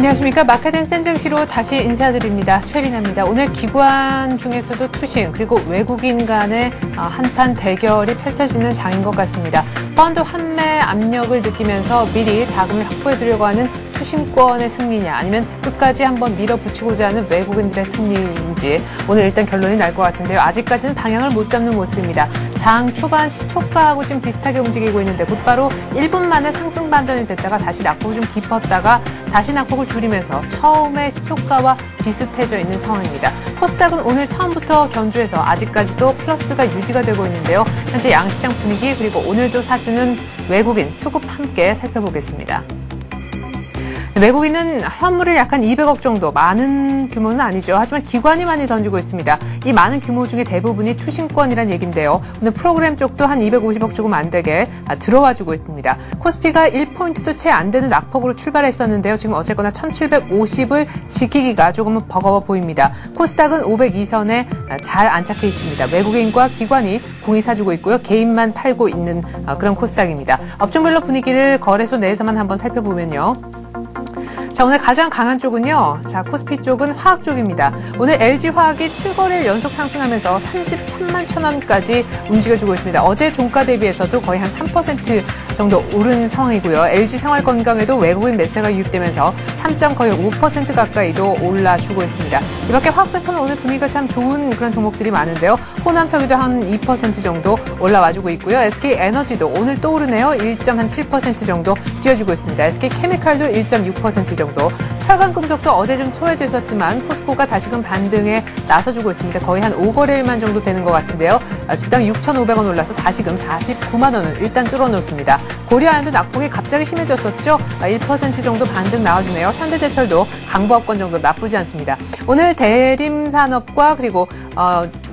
안녕하십니까. 마카덴 센정시로 다시 인사드립니다. 최리나입니다. 오늘 기관 중에서도 투신 그리고 외국인 간의 한판 대결이 펼쳐지는 장인 것 같습니다. 펀드 환매 압력을 느끼면서 미리 자금을 확보해두려고 하는 투신권의 승리냐 아니면 끝까지 한번 밀어붙이고자 하는 외국인들의 승리인지 오늘 일단 결론이 날 것 같은데요. 아직까지는 방향을 못 잡는 모습입니다. 장 초반 시초가하고 지금 비슷하게 움직이고 있는데 곧바로 1분 만에 상승 반전이 됐다가 다시 낙폭이 좀 깊었다가 다시 낙폭을 줄이면서 처음에 시초가와 비슷해져 있는 상황입니다. 코스닥은 오늘 처음부터 견주해서 아직까지도 플러스가 유지가 되고 있는데요. 현재 양시장 분위기 그리고 오늘도 사주는 외국인 수급 함께 살펴보겠습니다. 외국인은 현물을 약간 200억 정도, 많은 규모는 아니죠. 하지만 기관이 많이 던지고 있습니다. 이 많은 규모 중에 대부분이 투신권이란 얘기인데요. 오늘 프로그램 쪽도 한 250억 조금 안 되게 들어와주고 있습니다. 코스피가 1포인트도 채 안 되는 낙폭으로 출발했었는데요. 지금 어쨌거나 1750을 지키기가 조금은 버거워 보입니다. 코스닥은 502선에 잘 안착해 있습니다. 외국인과 기관이 공이 사주고 있고요. 개인만 팔고 있는 그런 코스닥입니다. 업종별로 분위기를 거래소 내에서만 한번 살펴보면요. 자, 오늘 가장 강한 쪽은요. 자, 코스피 쪽은 화학 쪽입니다. 오늘 LG화학이 7거래일 연속 상승하면서 33만 1,000원까지 움직여주고 있습니다. 어제 종가 대비해서도 거의 한 3% 정도 오른 상황이고요. LG생활건강에도 외국인 매수세가 유입되면서 3.5% 가까이도 올라주고 있습니다. 이밖에 화학 섹터는 오늘 분위기가 참 좋은 그런 종목들이 많은데요. 호남석유도 한 2% 정도 올라와주고 있고요. SK에너지도 오늘 또 오르네요. 1.7% 정도 뛰어주고 있습니다. SK케미칼도 1.6% 정도. 철강금속도 어제 좀 소외됐었지만 포스코가 다시금 반등에 나서주고 있습니다. 거의 한 5거래일만 정도 되는 것 같은데요. 주당 6,500원 올라서 다시금 49만 원을 일단 뚫어놓습니다. 고려아연도 낙폭이 갑자기 심해졌었죠. 1% 정도 반등 나와주네요. 현대제철도 강보합권 정도 나쁘지 않습니다. 오늘 대림산업과 그리고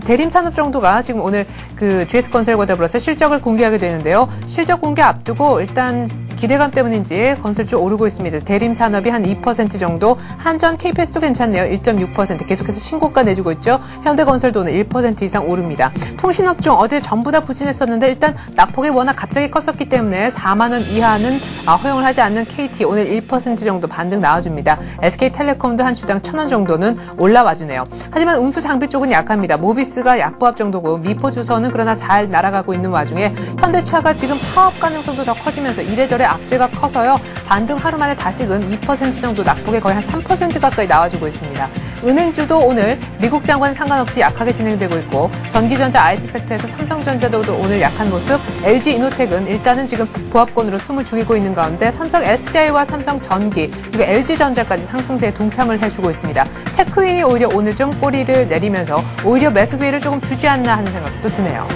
대림산업 정도가 지금 오늘 그 GS건설과 더불어서 실적을 공개하게 되는데요. 실적 공개 앞두고 일단 기대감 때문인지 건설주 오르고 있습니다. 대림산업이 한 2% 정도, 한전 KPS도 괜찮네요. 1.6% 계속해서 신고가 내주고 있죠. 현대건설도 오늘 1% 이상 오릅니다. 통신업종 어제 전부 다 부진했었는데 일단 낙폭이 워낙 갑자기 컸었기 때문에 4만 원 이하는 허용을 하지 않는 KT 오늘 1% 정도 반등 나와줍니다. SK텔레콤도 한 주당 1,000원 정도는 올라와주네요. 하지만 운수장비 쪽은 약합니다. 모비스가 약보합 정도고 미포주선은 그러나 잘 날아가고 있는 와중에 현대차가 지금 파업 가능성도 더 커지면서 이래저래 악재가 커서요. 반등 하루 만에 다시금 2% 정도 낙폭에 거의 한 3% 가까이 나와주고 있습니다. 은행주도 오늘 미국 장관 상관없이 약하게 진행되고 있고 전기전자 IT 섹터에서 삼성전자도 오늘 약한 모습, LG이노텍은 일단은 지금 보합권으로 숨을 죽이고 있는 가운데 삼성 SDI와 삼성전기 그리고 LG전자까지 상승세에 동참을 해주고 있습니다. 테크윈이 오히려 오늘 좀 꼬리를 내리면서 오히려 매수 기회를 조금 주지 않나 하는 생각도 드네요.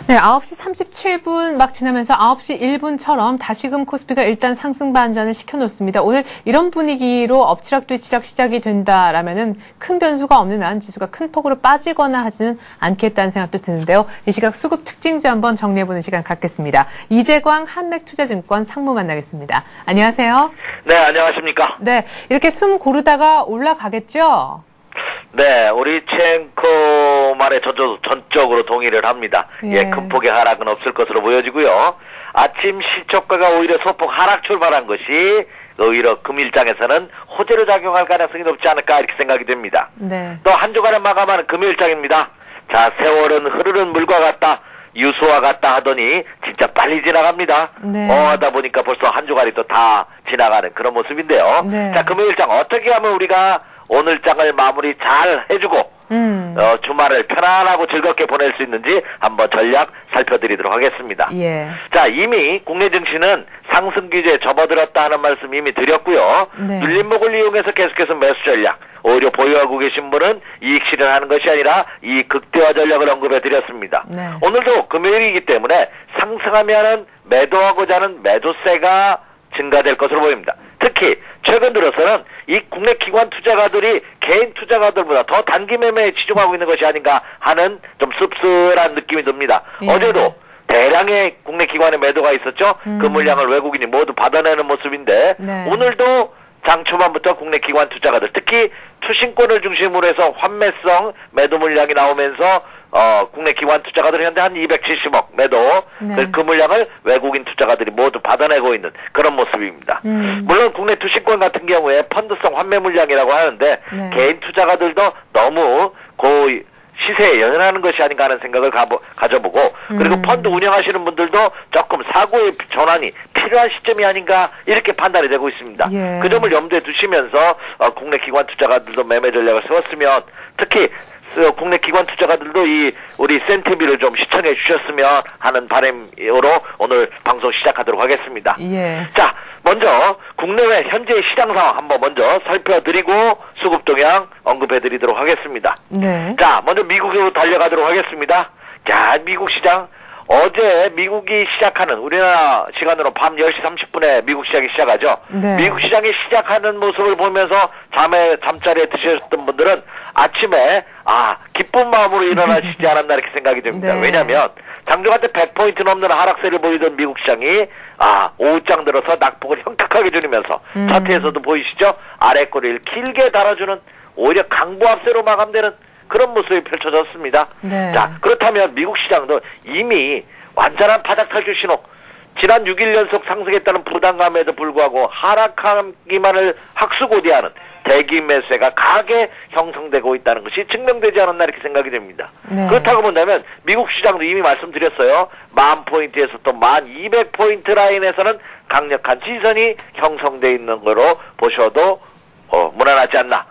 네, 9시 37분 막 지나면서 9시 1분처럼 다시금 코스피가 일단 상승 반전을 시켜놓습니다. 오늘 이런 분위기로 엎치락뒤치락 시작이 된다라면은 큰 변수가 없는 한 지수가 큰 폭으로 빠지거나 하지는 않겠다는 생각도 드는데요. 이 시각 수급 특징주 한번 정리해보는 시간 갖겠습니다. 이재광 한맥투자증권 상무 만나겠습니다. 안녕하세요. 네, 안녕하십니까. 네, 이렇게 숨 고르다가 올라가겠죠? 네, 우리 최앵커 말에 전적으로 동의를 합니다. 큰 폭의 하락은 없을 것으로 보여지고요. 아침 시초가가 오히려 소폭 하락 출발한 것이 오히려 금일장에서는 호재로 작용할 가능성이 높지 않을까 이렇게 생각이 됩니다. 네. 또 한 주간을 마감하는 금일장입니다. 자, 세월은 흐르는 물과 같다. 유소와 같다 하더니 진짜 빨리 지나갑니다. 네. 하다 보니까 벌써 한 주간이 또 다 지나가는 그런 모습인데요. 네. 자, 금요일장 어떻게 하면 우리가 오늘 장을 마무리 잘 해주고 주말을 편안하고 즐겁게 보낼 수 있는지 한번 전략 살펴드리도록 하겠습니다. 예. 자, 이미 국내 증시는 상승 규제에 접어들었다 하는 말씀 이미 드렸고요. 네. 눌림목을 이용해서 계속해서 매수 전략, 오히려 보유하고 계신 분은 이익 실현하는 것이 아니라 이 극대화 전략을 언급해 드렸습니다. 네. 오늘도 금요일이기 때문에 상승하면은 매도하고자 하는 매도세가 증가될 것으로 보입니다. 특히 최근 들어서는 이 국내 기관 투자가들이 개인 투자가들보다 더 단기 매매에 치중하고 있는 것이 아닌가 하는 좀 씁쓸한 느낌이 듭니다. 예. 어제도 대량의 국내 기관의 매도가 있었죠. 그 물량을 외국인이 모두 받아내는 모습인데 네. 오늘도 장 초반부터 국내 기관 투자가들, 특히 투신권을 중심으로 해서 환매성 매도 물량이 나오면서 국내 기관 투자가들이 현재 한 270억 매도, 네. 그 물량을 외국인 투자가들이 모두 받아내고 있는 그런 모습입니다. 물론 국내 투신권 같은 경우에 펀드성 환매 물량이라고 하는데, 네. 개인 투자가들도 너무 시세에 연연하는 것이 아닌가 하는 생각을 가져보고, 그리고 펀드 운영하시는 분들도 조금 사고의 전환이 필요한 시점이 아닌가 이렇게 판단이 되고 있습니다. 예. 그 점을 염두에 두시면서 국내 기관 투자가들도 매매 전략을 세웠으면, 특히 국내 기관 투자가들도 우리 센티비를 좀 시청해 주셨으면 하는 바람으로 오늘 방송 시작하도록 하겠습니다. 예. 자, 먼저 국내외 현재의 시장 상황 한번 먼저 살펴드리고 수급 동향 언급해드리도록 하겠습니다. 네. 자, 먼저 미국으로 달려가도록 하겠습니다. 자, 미국 시장. 어제 미국이 시작하는, 우리나라 시간으로 밤 10시 30분에 미국 시장이 시작하죠. 네. 미국 시장이 시작하는 모습을 보면서 잠자리에 드셨던 분들은 아침에 기쁜 마음으로 일어나시지 않았나 이렇게 생각이 됩니다. 네. 왜냐하면 장중한테 100포인트 넘는 하락세를 보이던 미국 시장이 오후장 들어서 낙폭을 형격하게 줄이면서 차트에서도 보이시죠? 아래 꼬리를 길게 달아주는, 오히려 강보합세로 마감되는 그런 모습이 펼쳐졌습니다. 네. 자, 그렇다면 미국 시장도 이미 완전한 바닥 탈출 신호, 지난 6일 연속 상승했다는 부담감에도 불구하고 하락하기만을 학수고대하는 대기 매수가 강하게 형성되고 있다는 것이 증명되지 않았나 이렇게 생각이 됩니다. 네. 그렇다고 본다면 미국 시장도 이미 말씀드렸어요. 10,000포인트에서 또 12,000포인트 라인에서는 강력한 지선이 형성되어 있는 거로 보셔도 무난하지 않나.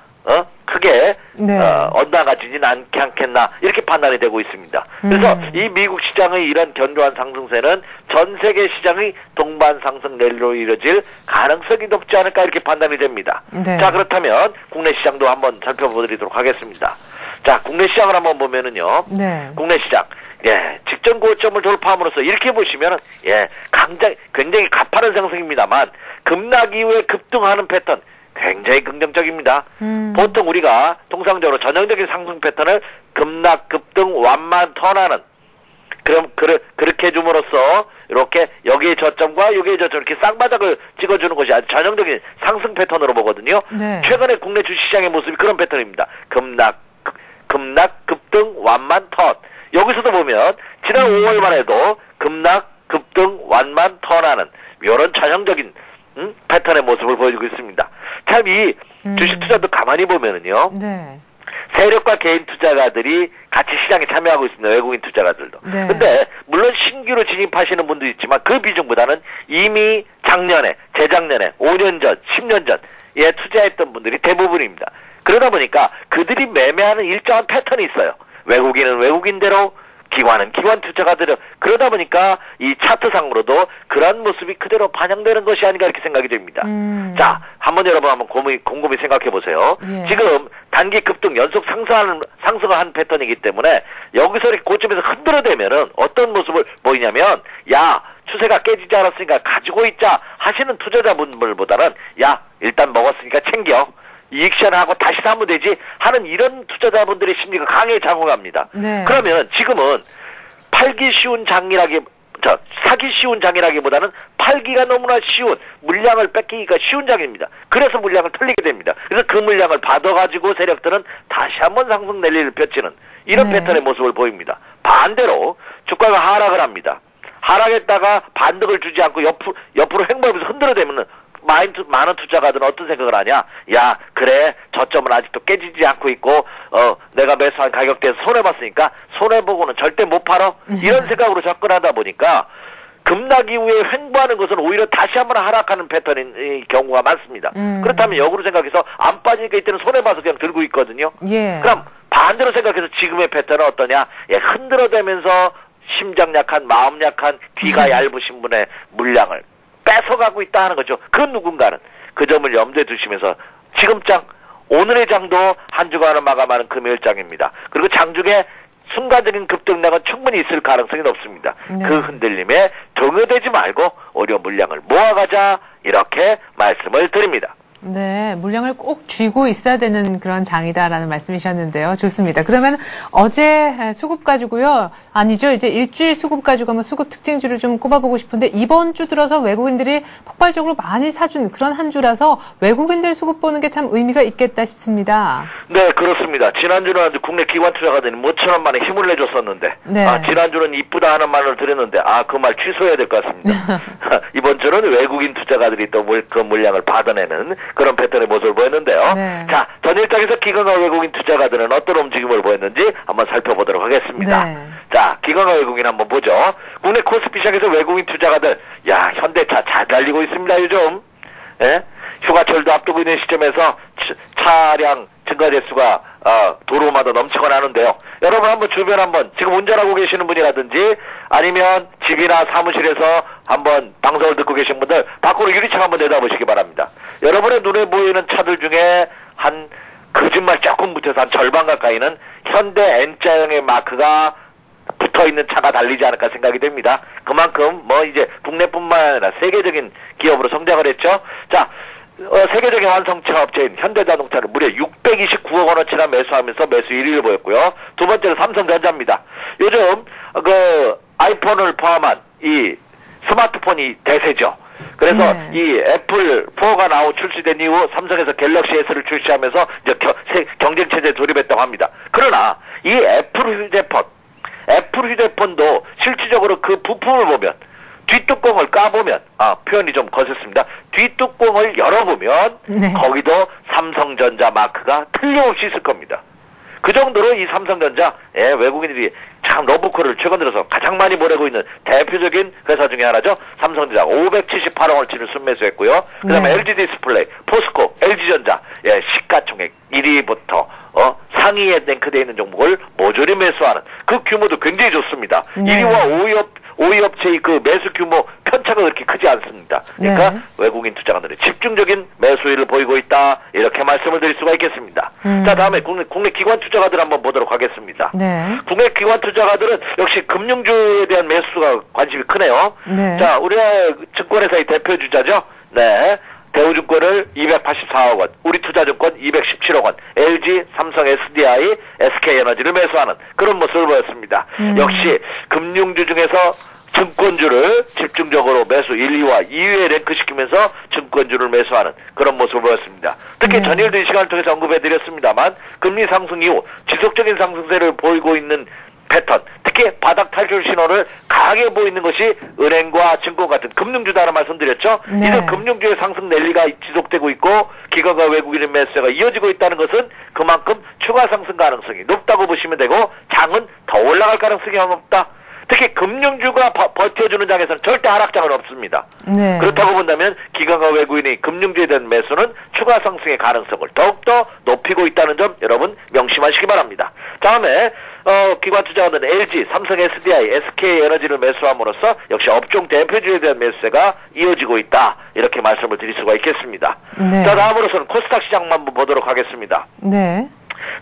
크게 네. 엇나가지진 않겠나 이렇게 판단이 되고 있습니다. 그래서 이 미국 시장의 이런 견고한 상승세는 전 세계 시장의 동반 상승 랠리로 이뤄질 가능성이 높지 않을까 이렇게 판단이 됩니다. 네. 자, 그렇다면 국내 시장도 한번 살펴보도록 하겠습니다. 자, 국내 시장을 한번 보면은요. 네. 국내 시장. 직전 고점을 돌파함으로써 이렇게 보시면은 굉장히 가파른 상승입니다만 급락 이후에 급등하는 패턴 굉장히 긍정적입니다. 보통 우리가 통상적으로 전형적인 상승 패턴을 급락, 급등, 완만, 턴하는, 그렇게 해줌으로써 이렇게 여기의 저점과 여기의 저점 이렇게 쌍바닥을 찍어주는 것이 아주 전형적인 상승 패턴으로 보거든요. 네. 최근에 국내 주식시장의 모습이 그런 패턴입니다. 급락, 급등, 완만, 턴. 여기서도 보면 지난 5월만 해도 급락, 급등, 완만, 턴하는 이런 전형적인 패턴의 모습을 보여주고 있습니다. 참 이 주식 투자도 가만히 보면은요. 네. 세력과 개인 투자가들이 같이 시장에 참여하고 있습니다. 외국인 투자가들도. 네. 근데 물론 신규로 진입하시는 분도 있지만 그 비중보다는 이미 작년에, 재작년에, 5년 전, 10년 전에 투자했던 분들이 대부분입니다. 그러다 보니까 그들이 매매하는 일정한 패턴이 있어요. 외국인은 외국인대로, 기관은 기관 투자가들은, 그러다 보니까 이 차트상으로도 그런 모습이 그대로 반영되는 것이 아닌가 이렇게 생각이 됩니다. 자, 여러분 한번 곰곰이 생각해 보세요. 예. 지금 단기 급등 연속 상승을 한 패턴이기 때문에 여기서 이렇게 고점에서 흔들어대면은 어떤 모습을 보이냐면, 추세가 깨지지 않았으니까 가지고 있자 하시는 투자자분들보다는 일단 먹었으니까 챙겨, 이익 실현하고 다시 사면 되지 하는 이런 투자자분들의 심리가 강하게 작용합니다. 네. 그러면 지금은 사기 쉬운 장이라기보다는 팔기가 너무나 쉬운, 물량을 뺏기기가 쉬운 장입니다. 그래서 물량을 털리게 됩니다. 그래서 그 물량을 받아가지고 세력들은 다시 한번 상승 랠리를 펼치는 이런 네. 패턴의 모습을 보입니다. 반대로 주가가 하락을 합니다. 하락했다가 반등을 주지 않고 옆으로 횡보하면서 흔들어대면은 많은 투자가들은 어떤 생각을 하냐? 그래, 저점은 아직도 깨지지 않고 있고, 내가 매수한 가격대에서 손해봤으니까, 손해보고는 절대 못 팔아? 이런 생각으로 접근하다 보니까, 급락 이후에 횡보하는 것은 오히려 다시 한번 하락하는 패턴인 경우가 많습니다. 그렇다면 역으로 생각해서, 안 빠지니까 이때는 손해봐서 그냥 들고 있거든요. 예. 그럼 반대로 생각해서 지금의 패턴은 어떠냐? 흔들어대면서 심장 약한, 마음 약한, 귀가 얇으신 분의 물량을 뺏어가고 있다 하는 거죠. 그 누군가는 그 점을 염두에 두시면서 지금장, 오늘의 장도 한 주간을 마감하는 금요일장입니다. 그리고 장중에 순간적인 급등락은 충분히 있을 가능성이 높습니다. 네. 그 흔들림에 동요되지 말고 오히려 물량을 모아가자, 이렇게 말씀을 드립니다. 네, 물량을 꼭 쥐고 있어야 되는 그런 장이다라는 말씀이셨는데요. 좋습니다. 그러면 어제 수급 가지고요. 아니죠. 이제 일주일 수급 가지고 한번 수급 특징주를 좀 꼽아보고 싶은데 이번 주 들어서 외국인들이 폭발적으로 많이 사준 그런 한 주라서 외국인들 수급 보는 게 참 의미가 있겠다 싶습니다. 네, 그렇습니다. 지난주는 국내 기관 투자가들이 뭐천원 만에 힘을 내줬었는데 네. 지난주는 이쁘다 하는 말을 드렸는데 그 말 취소해야 될 것 같습니다. 이번 주는 외국인 투자가들이 또 그 물량을 받아내는 그런 패턴의 모습을 보였는데요. 네. 자, 전일장에서 기관과 외국인 투자가들은 어떤 움직임을 보였는지 한번 살펴보도록 하겠습니다. 네. 자, 기관과 외국인 한번 보죠. 국내 코스피 시장에서 외국인 투자가들, 현대차 잘 달리고 있습니다, 요즘. 예? 휴가철도 앞두고 있는 시점에서 차량 증가 대수가 도로마다 넘치곤 하는데요. 여러분 한번 주변 한번 지금 운전하고 계시는 분이라든지 아니면 집이나 사무실에서 한번 방송을 듣고 계신 분들 밖으로 유리창 한번 내다보시기 바랍니다. 여러분의 눈에 보이는 차들 중에 한 거짓말 조금 붙여서 한 절반 가까이는 현대 N자형의 마크가 붙어있는 차가 달리지 않을까 생각이 됩니다. 그만큼 이제 국내뿐만 아니라 세계적인 기업으로 성장을 했죠. 자, 세계적인 완성차 업체인 현대자동차를 무려 629억 원어치나 매수하면서 매수 1위를 보였고요. 두 번째는 삼성전자입니다. 요즘 아이폰을 포함한 이 스마트폰이 대세죠. 그래서 이 애플 4가 출시된 이후 삼성에서 갤럭시 S를 출시하면서 이제 경쟁 체제에 돌입했다고 합니다. 그러나 이 애플 휴대폰도 실질적으로 그 부품을 보면 뒷뚜껑을 까보면 표현이 좀 거셌습니다. 뒷뚜껑을 열어보면 거기도 삼성전자 마크가 틀림없이 있을 겁니다. 그 정도로 이 삼성전자 외국인들이 참 러브콜을 최근 들어서 가장 많이 보내고 있는 대표적인 회사 중에 하나죠. 삼성전자 578억 원어치를 순매수했고요. 그 다음에 LG 디스플레이, 포스코, LG전자 시가총액 1위부터 상위에 랭크되어 있는 종목을 모조리 매수하는 그 규모도 굉장히 좋습니다. 1위와 5위 업체의 그 매수 규모 편차가 그렇게 크지 않습니다. 그러니까 외국인 투자가들이 집중적인 매수율을 보이고 있다. 이렇게 말씀을 드릴 수가 있겠습니다. 자, 다음에 국내 기관 투자가들 한번 보도록 하겠습니다. 국내 기관 투자가들은 역시 금융주에 대한 매수가 관심이 크네요. 자, 우리나라 증권회사의 대표주자죠. 대우증권을 284억 원, 우리투자증권 217억 원, LG, 삼성, SDI, SK에너지를 매수하는 그런 모습을 보였습니다. 역시 금융주 중에서 증권주를 집중적으로 매수 1, 2와 2위에 랭크시키면서 증권주를 매수하는 그런 모습을 보였습니다. 특히 전일도 이 시간을 통해서 언급해드렸습니다만 금리 상승 이후 지속적인 상승세를 보이고 있는 패턴, 특히 바닥 탈출 신호를 강하게 보이는 것이 은행과 증권 같은 금융주다라는 말씀드렸죠. 이런 금융주의 상승 랠리가 지속되고 있고 기관과 외국인의 매수가 이어지고 있다는 것은 그만큼 추가 상승 가능성이 높다고 보시면 되고 장은 더 올라갈 가능성이 높다. 특히 금융주가 버텨주는 장에서는 절대 하락장은 없습니다. 그렇다고 본다면 기관과 외국인의 금융주에 대한 매수는 추가 상승의 가능성을 더욱더 높이고 있다는 점 여러분 명심하시기 바랍니다. 다음에 기관 투자자들은 LG, 삼성, SDI, SK에너지를 매수함으로써 역시 업종 대표주에 대한 매수세가 이어지고 있다. 이렇게 말씀을 드릴 수가 있겠습니다. 자, 다음으로서는 코스닥 시장만 한번 보도록 하겠습니다.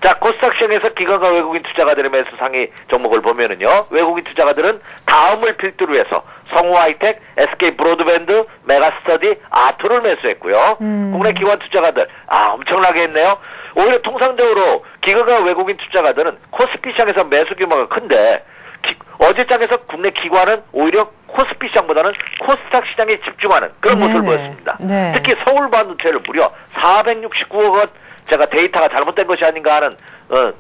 자, 코스닥 시장에서 기관과 외국인 투자가들의 매수 상위 종목을 보면은요, 외국인 투자가들은 다음을 필두로 해서 성우하이텍, SK 브로드밴드, 메가스터디, 아토를 매수했고요. 국내 기관 투자가들 엄청나게 했네요. 오히려 통상적으로 기관과 외국인 투자가들은 코스피 시장에서 매수 규모가 큰데 어제 장에서 국내 기관은 오히려 코스피 시장보다는 코스닥 시장에 집중하는 그런 모습을 보였습니다. 특히 서울 반도체를 무려 469억 원, 제가 데이터가 잘못된 것이 아닌가 하는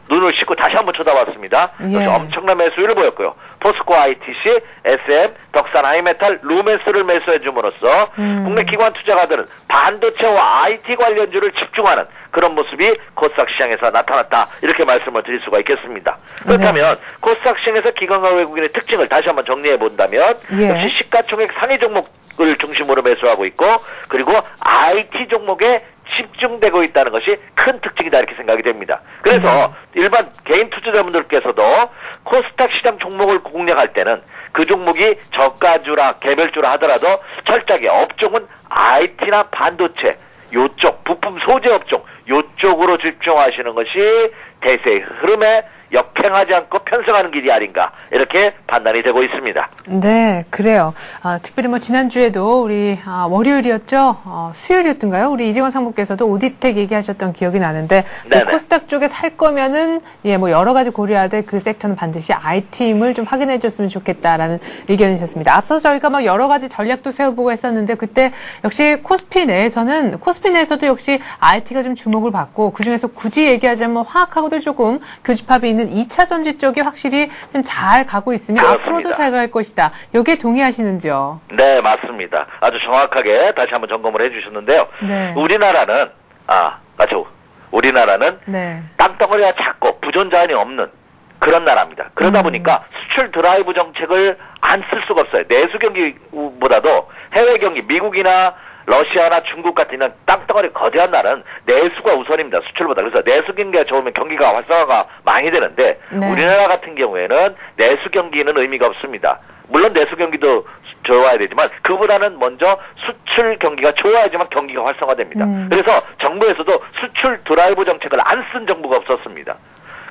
눈을 씻고 다시 한번 쳐다봤습니다. 그래서 엄청난 매수율을 보였고요. 포스코 ITC, SM, 덕산 하이메탈, 루멘스를 매수해 줌으로써 국내 기관 투자가들은 반도체와 IT 관련주를 집중하는 그런 모습이 코스닥 시장에서 나타났다. 이렇게 말씀을 드릴 수가 있겠습니다. 그렇다면 코스닥 시장에서 기관과 외국인의 특징을 다시 한번 정리해 본다면 역시 시가총액 상위 종목을 중심으로 매수하고 있고 그리고 IT 종목에 집중되고 있다는 것이 큰 특징이다 이렇게 생각이 됩니다. 그래서 일반 개인 투자자분들께서도 코스닥 시장 종목을 공략할 때는 그 종목이 저가주라 개별주라 하더라도 철저하게 업종은 IT나 반도체 요쪽 부품 소재 업종 요쪽으로 집중하시는 것이 대세의 흐름에 역행하지 않고 편성하는 길이 아닌가 이렇게 판단이 되고 있습니다. 네, 그래요. 특별히 뭐 지난주에도 우리 월요일이었죠. 수요일이었던가요? 우리 이재원 상무께서도 오디텍 얘기하셨던 기억이 나는데 그 코스닥 쪽에 살 거면은 뭐 여러 가지 고려해야 될 그 섹터는 반드시 IT임을 좀 확인해 줬으면 좋겠다라는 의견이셨습니다. 앞서서 저희가 막 여러 가지 전략도 세워보고 했었는데 그때 역시 코스피 내에서도 역시 IT가 좀 주목을 받고 그중에서 굳이 얘기하자면 화학하고도 조금 교집합이 있는 2차 전지 쪽이 확실히 좀 잘 가고 있으며 그렇습니다. 앞으로도 잘 갈 것이다. 여기에 동의하시는지요? 네, 맞습니다. 아주 정확하게 다시 한번 점검을 해주셨는데요. 네. 우리나라는 네. 땅덩어리가 작고 부존자원이 없는 그런 나라입니다. 그러다 보니까 수출 드라이브 정책을 안 쓸 수가 없어요. 내수 경기보다도 해외 경기, 미국이나 러시아나 중국 같은 이런 땅덩어리 거대한 나라는 내수가 우선입니다. 수출보다. 그래서 내수 경기가 좋으면 경기가 활성화가 많이 되는데 네. 우리나라 같은 경우에는 내수 경기는 의미가 없습니다. 물론 내수 경기도 좋아야 되지만 그보다는 먼저 수출 경기가 좋아야지만 경기가 활성화됩니다. 그래서 정부에서도 수출 드라이브 정책을 안 쓴 정부가 없었습니다.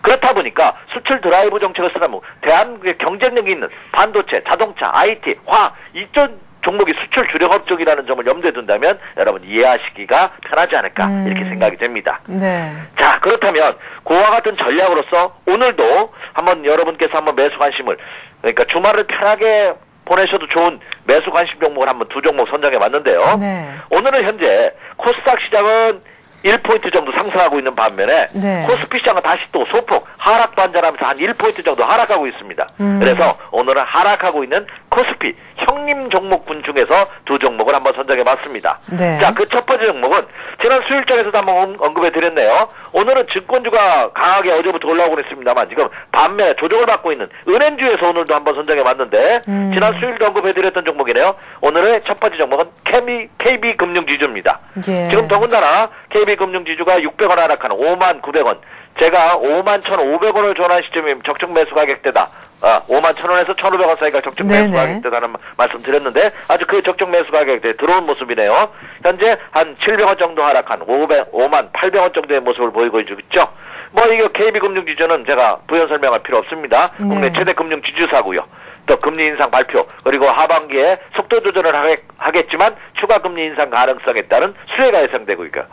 그렇다 보니까 수출 드라이브 정책을 쓰려면 대한민국의 경쟁력이 있는 반도체, 자동차, IT, 화학 이쪽 종목이 수출 주력업 쪽이라는 점을 염두에 둔다면 여러분 이해하시기가 편하지 않을까 이렇게 생각이 됩니다. 네. 자, 그렇다면 그와 같은 전략으로서 오늘도 한번 여러분께서 한번 매수 관심을 그러니까 주말을 편하게 보내셔도 좋은 매수 관심 종목을 한번 두 종목 선정해 봤는데요. 네. 오늘은 현재 코스닥 시장은 1포인트 정도 상승하고 있는 반면에 네. 코스피 시장은 다시 또 소폭 하락 반전하면서 한 1포인트 정도 하락하고 있습니다. 그래서 오늘은 하락하고 있는 코스피 형님 종목군 중에서 두 종목을 한번 선정해봤습니다. 네. 자, 그 첫 번째 종목은 지난 수요일장에서도 한번 언급해드렸네요. 오늘은 증권주가 강하게 어제부터 올라오고 있습니다만 지금 반면에 조정을 받고 있는 은행주에서 오늘도 한번 선정해봤는데 지난 수요일도 언급해드렸던 종목이네요. 오늘의 첫 번째 종목은 KB금융지주입니다. 예. 지금 더군다나 KB금융지주가 600원 하락하는 59,000원. 제가 51,500원을 전환 시점이 적정 매수 가격대다. 51,000원에서 1,500원 사이가 적정 매수 가격대다는 말씀 드렸는데 아주 그 적정 매수 가격대에 들어온 모습이네요. 현재 한 700원 정도 하락한 58,000원 정도의 모습을 보이고 있죠. 뭐 이거 KB금융지주는 제가 부연 설명할 필요 없습니다. 국내 최대 금융지주사고요. 또 금리 인상 발표 그리고 하반기에 속도 조절을 하겠지만 추가 금리 인상 가능성에 따른 수혜가 예상되고 있고요.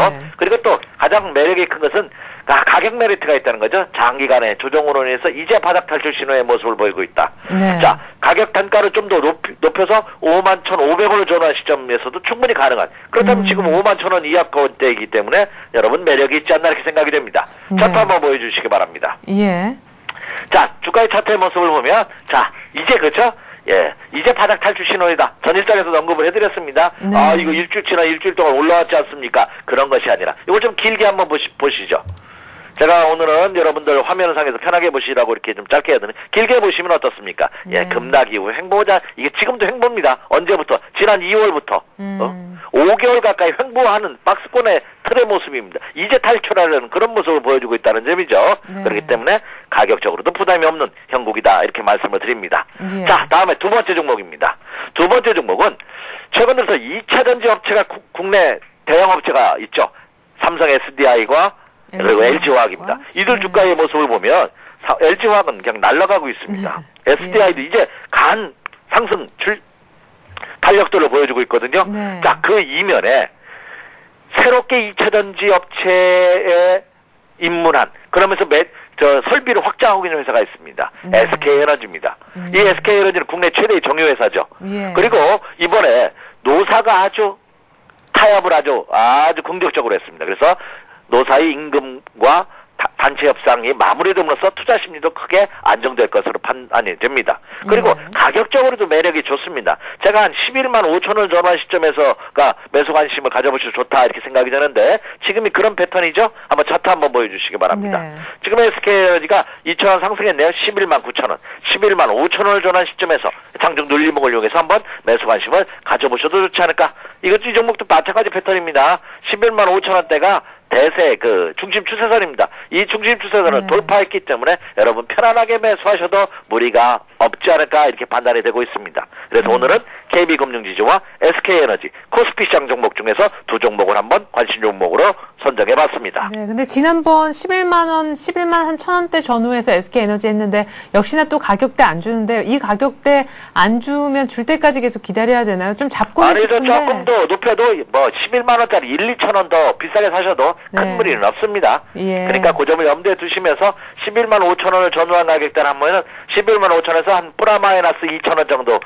네. 그리고 또 가장 매력이 큰 것은 가격 메리트가 있다는 거죠. 장기간의 조정으로 인해서 이제 바닥 탈출 신호의 모습을 보이고 있다. 네. 자, 가격 단가를 좀 더 높여서 51,500원을 전환 시점에서도 충분히 가능한. 그렇다면 지금 51,000원 이하가격대이기 때문에 여러분 매력이 있지 않나 이렇게 생각이 됩니다. 차트 네. 한번 보여주시기 바랍니다. 예. 자, 주가의 차트의 모습을 보면, 자, 이제 그렇죠? 예, 이제 바닥 탈출 신호이다. 전일장에서도 언급을 해드렸습니다. 네. 이거 일주일 동안 올라왔지 않습니까? 그런 것이 아니라, 이거 좀 길게 한번 보시죠. 제가 오늘은 여러분들 화면상에서 편하게 보시라고 이렇게 좀 짧게 해야 되는 길게 보시면 어떻습니까? 예, 급락 이후 횡보자 이게 지금도 횡보입니다. 언제부터? 지난 2월부터 5개월 가까이 횡보하는 박스권의 틀의 모습입니다. 이제 탈출하려는 그런 모습을 보여주고 있다는 점이죠. 네. 그렇기 때문에 가격적으로도 부담이 없는 형국이다 이렇게 말씀을 드립니다. 예. 자, 다음에 두 번째 종목입니다. 두 번째 종목은 최근 들어서 2차 전지 업체가 국내 대형 업체가 있죠. 삼성 SDI과 그리고 LG화학입니다. 이들 주가의 모습을 보면 LG화학은 그냥 날아가고 있습니다. SDI도 이제 간 상승 탄력도를 보여주고 있거든요. 네. 자, 그 이면에 새롭게 2차 전지 업체에 입문한 그러면서 설비를 확장하고 있는 회사가 있습니다. SK에너지입니다. 이 SK에너지는 국내 최대의 정유회사죠. 예. 그리고 이번에 노사가 아주 타협을 아주 긍정적으로 했습니다. 그래서 노사의 임금과 단체 협상이 마무리됨으로써 투자 심리도 크게 안정될 것으로 판단이 됩니다. 그리고 가격적으로도 매력이 좋습니다. 제가 한 11만 5천원 전환 시점에서가 매수 관심을 가져보셔도 좋다 이렇게 생각이 되는데 지금이 그런 패턴이죠. 한번 차트 한번 보여주시기 바랍니다. 네. 지금 SK에너지가 2천원 상승했네요. 11만 9천원, 11만 5천원을 전환 시점에서 장중 눌림목을 이용해서 한번 매수 관심을 가져보셔도 좋지 않을까. 이 종목도 마찬가지 패턴입니다. 11만 5천원대가 대세 중심 추세선입니다. 이 중심 추세선을 돌파했기 때문에 여러분 편안하게 매수하셔도 무리가 없지 않을까 이렇게 판단이 되고 있습니다. 그래서 오늘은 KB금융지주와 SK에너지, 코스피 시장 종목 중에서 두 종목을 한번 관심 종목으로 선정해봤습니다. 네, 근데 지난번 11만 원, 11만 한 1,000원대 전후에서 SK에너지 했는데 역시나 또 가격대 안 주는데 이 가격대 안 주면 줄 때까지 계속 기다려야 되나요? 좀 잡고는 싶은데. 조금 더 높여도 뭐 11만 원짜리 1, 2천 원 더 비싸게 사셔도 큰 네. 무리는 없습니다. 예. 그러니까 그 점을 염두에 두시면서 11만 5천 원을 전후한 가격대를 하면은 11만 5천 원에서 한 플러스 2천 원 정도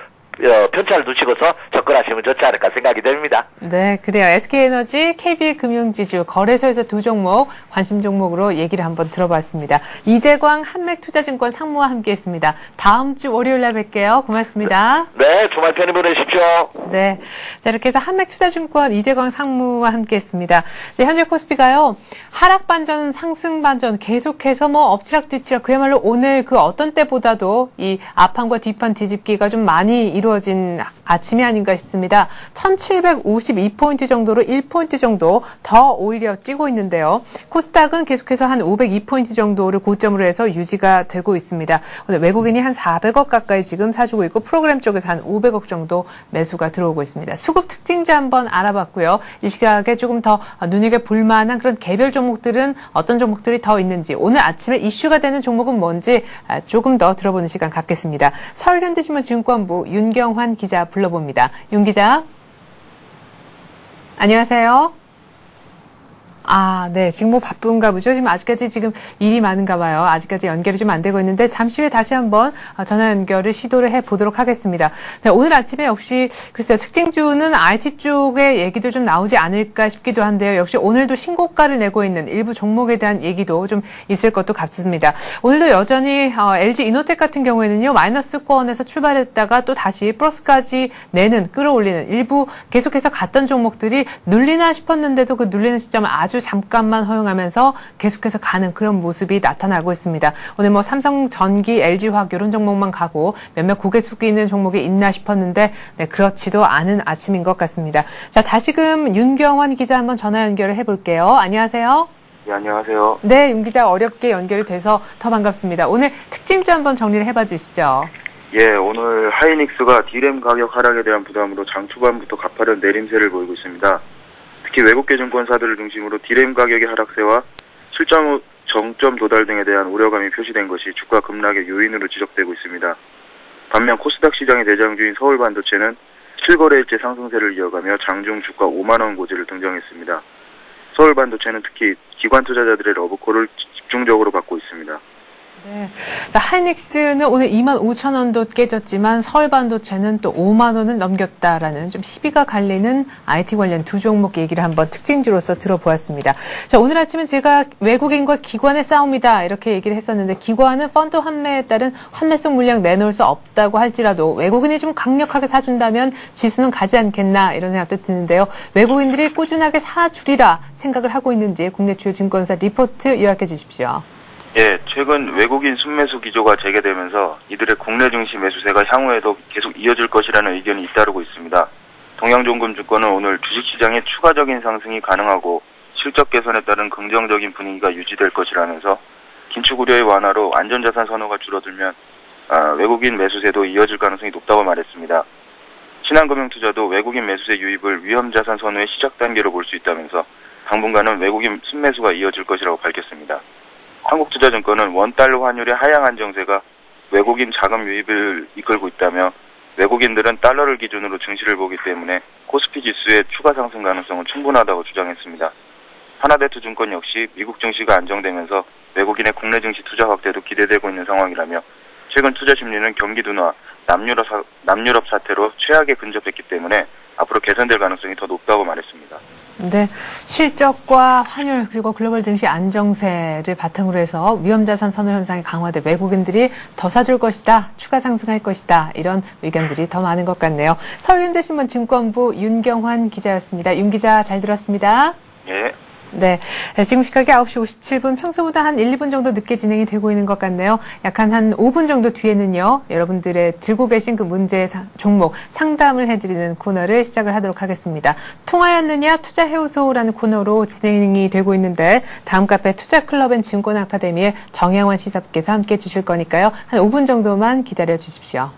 편차를 두시고서 접근하시면 좋지 않을까 생각이 됩니다. 네, 그래요. SK에너지, KB금융지주, 거래소에서 두 종목, 관심 종목으로 얘기를 한번 들어봤습니다. 이재광 한맥투자증권 상무와 함께했습니다. 다음 주 월요일 날 뵐게요. 고맙습니다. 네, 주말 편히 보내십시오. 네, 자 이렇게 해서 한맥투자증권 이재광 상무와 함께했습니다. 현재 코스피가요 하락 반전, 상승 반전 계속해서 뭐 엎치락뒤치락 그야말로 오늘 그 어떤 때보다도 이 앞판과 뒷판 뒤집기가 좀 많이 이루어진 아침이 아닌가 싶습니다. 1752포인트 정도로 1포인트 정도 더 오히려 뛰고 있는데요. 코스닥은 계속해서 한 502포인트 정도를 고점으로 해서 유지가 되고 있습니다. 오늘 외국인이 한 400억 가까이 지금 사주고 있고 프로그램 쪽에서 한 500억 정도 매수가 들어오고 있습니다. 수급 특징주 한번 알아봤고요. 이 시각에 조금 더 눈여겨볼 만한 그런 개별 종목들은 어떤 종목들이 더 있는지 오늘 아침에 이슈가 되는 종목은 뭔지 조금 더 들어보는 시간 갖겠습니다. 서울현대신문 증권부 윤경환 기자 불러봅니다. 윤 기자. 안녕하세요. 네. 지금 뭐 바쁜가 보죠? 지금 아직까지 지금 일이 많은가 봐요. 아직까지 연결이 좀 안 되고 있는데 잠시 후에 다시 한번 전화 연결을 시도를 해보도록 하겠습니다. 네, 오늘 아침에 역시 글쎄요. 특징주는 IT 쪽의 얘기도 좀 나오지 않을까 싶기도 한데요. 역시 오늘도 신고가를 내고 있는 일부 종목에 대한 얘기도 좀 있을 것도 같습니다. 오늘도 여전히 LG 이노텍 같은 경우에는요. 마이너스권에서 출발했다가 또 다시 플러스까지 내는 끌어올리는 일부 계속해서 갔던 종목들이 눌리나 싶었는데도 그 눌리는 시점을 아주 잠깐만 허용하면서 계속해서 가는 그런 모습이 나타나고 있습니다. 오늘 뭐 삼성전기, LG화학 이런 종목만 가고 몇몇 고개 숙이는 종목이 있나 싶었는데 네, 그렇지도 않은 아침인 것 같습니다. 자, 다시금 윤경환 기자 한번 전화 연결을 해볼게요. 안녕하세요. 네, 안녕하세요. 네, 윤 기자 어렵게 연결이 돼서 더 반갑습니다. 오늘 특징주 한번 정리를 해봐 주시죠. 예, 오늘 하이닉스가 D램 가격 하락에 대한 부담으로 장 초반부터 가파른 내림세를 보이고 있습니다. 특히 외국계 증권사들을 중심으로 D램 가격의 하락세와 실적 정점 도달 등에 대한 우려감이 표시된 것이 주가 급락의 요인으로 지적되고 있습니다. 반면 코스닥 시장의 대장주인 서울반도체는 7거래일째 상승세를 이어가며 장중 주가 5만원 고지를 등정했습니다. 서울반도체는 특히 기관 투자자들의 러브콜을 집중적으로 받고 있습니다. 네. 하이닉스는 오늘 25,000원도 깨졌지만 서울반도체는 또 5만 원을 넘겼다라는 좀 희비가 갈리는 IT 관련 두 종목 얘기를 한번 특징주로서 들어보았습니다. 자, 오늘 아침에 제가 외국인과 기관의 싸움이다 이렇게 얘기를 했었는데 기관은 펀드 환매에 따른 환매성 물량 내놓을 수 없다고 할지라도 외국인이 좀 강력하게 사준다면 지수는 가지 않겠나 이런 생각도 드는데요. 외국인들이 꾸준하게 사주리라 생각을 하고 있는지 국내 주요 증권사 리포트 요약해 주십시오. 예, 최근 외국인 순매수 기조가 재개되면서 이들의 국내 증시 매수세가 향후에도 계속 이어질 것이라는 의견이 잇따르고 있습니다. 동양종금증권은 오늘 주식시장의 추가적인 상승이 가능하고 실적 개선에 따른 긍정적인 분위기가 유지될 것이라면서 긴축 우려의 완화로 안전자산 선호가 줄어들면 외국인 매수세도 이어질 가능성이 높다고 말했습니다. 신한금융투자도 외국인 매수세 유입을 위험자산 선호의 시작 단계로 볼 수 있다면서 당분간은 외국인 순매수가 이어질 것이라고 밝혔습니다. 한국투자증권은 원달러 환율의 하향 안정세가 외국인 자금 유입을 이끌고 있다며 외국인들은 달러를 기준으로 증시를 보기 때문에 코스피 지수의 추가 상승 가능성은 충분하다고 주장했습니다. 하나대투증권 역시 미국 증시가 안정되면서 외국인의 국내 증시 투자 확대도 기대되고 있는 상황이라며 최근 투자 심리는 경기 둔화, 남유럽 사태로 최악에 근접했기 때문에 앞으로 개선될 가능성이 더 높다고 말했습니다. 네, 실적과 환율 그리고 글로벌 증시 안정세를 바탕으로 해서 위험자산 선호 현상이 강화돼 외국인들이 더 사줄 것이다, 추가 상승할 것이다 이런 의견들이 더 많은 것 같네요. 서울현대신문 증권부 윤경환 기자였습니다. 윤 기자 잘 들었습니다. 예. 네, 지금 시각이 9시 57분, 평소보다 한 1, 2분 정도 늦게 진행이 되고 있는 것 같네요. 약간 한 5분 정도 뒤에는요, 여러분들의 들고 계신 그 문제 종목 상담을 해드리는 코너를 시작을 하도록 하겠습니다. 통하였느냐 투자해오소라는 코너로 진행이 되고 있는데 다음 카페 투자클럽 앤 증권 아카데미의 정양환 시사께서 함께 해주실 거니까요. 한 5분 정도만 기다려 주십시오.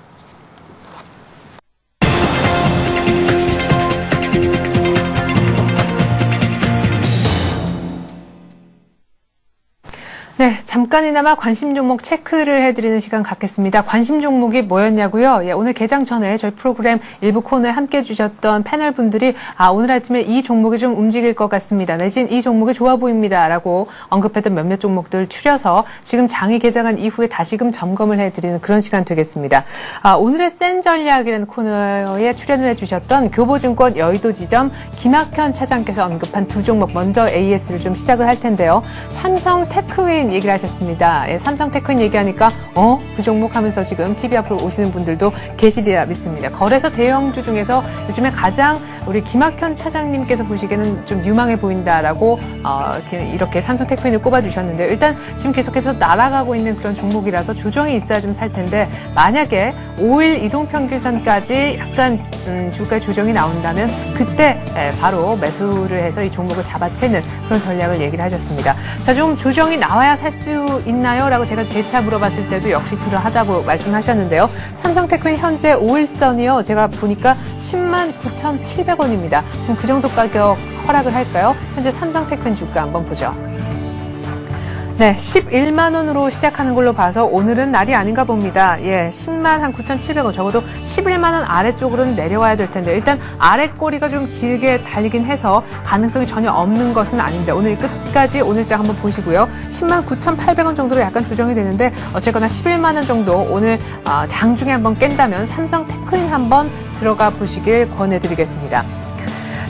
네, 잠깐이나마 관심 종목 체크를 해드리는 시간 갖겠습니다. 관심 종목이 뭐였냐고요? 예, 오늘 개장 전에 저희 프로그램 일부 코너에 함께 해주셨던 패널 분들이 오늘 아침에 이 종목이 좀 움직일 것 같습니다. 내진 이 종목이 좋아 보입니다. 라고 언급했던 몇몇 종목들 추려서 지금 장이 개장한 이후에 다시금 점검을 해드리는 그런 시간 되겠습니다. 오늘의 센 전략이라는 코너에 출연을 해주셨던 교보증권 여의도지점 김학현 차장께서 언급한 두 종목, 먼저 AS를 좀 시작을 할 텐데요. 삼성 테크윈 얘기를 하셨습니다. 예, 삼성 테크윈 얘기하니까 그 종목 하면서 지금 TV 앞으로 오시는 분들도 계시리라 믿습니다. 거래소 대형주 중에서 요즘에 가장 우리 김학현 차장님께서 보시기에는 좀 유망해 보인다라고 이렇게 삼성 테크윈을 꼽아주셨는데요. 일단 지금 계속해서 날아가고 있는 그런 종목이라서 조정이 있어야 좀 살 텐데, 만약에 5일 이동평균선까지 약간 주가 조정이 나온다면 그때 바로 매수를 해서 이 종목을 잡아채는 그런 전략을 얘기를 하셨습니다. 자, 좀 조정이 나와야 살 수 있나요? 라고 제가 재차 물어봤을 때도 역시 그러하다고 말씀하셨는데요. 삼성테크윈 현재 5일선이요. 제가 보니까 109,700원입니다. 지금 그 정도 가격 허락을 할까요? 현재 삼성테크윈 주가 한번 보죠. 네, 11만 원으로 시작하는 걸로 봐서 오늘은 날이 아닌가 봅니다. 예, 10만 9,700원, 적어도 11만 원 아래쪽으로는 내려와야 될 텐데, 일단 아래 꼬리가 좀 길게 달리긴 해서 가능성이 전혀 없는 것은 아닌데, 오늘 끝까지 오늘장 한번 보시고요. 10만 9,800원 정도로 약간 조정이 되는데, 어쨌거나 11만 원 정도 오늘 장중에 한번 깬다면 삼성 테크윈 한번 들어가 보시길 권해드리겠습니다.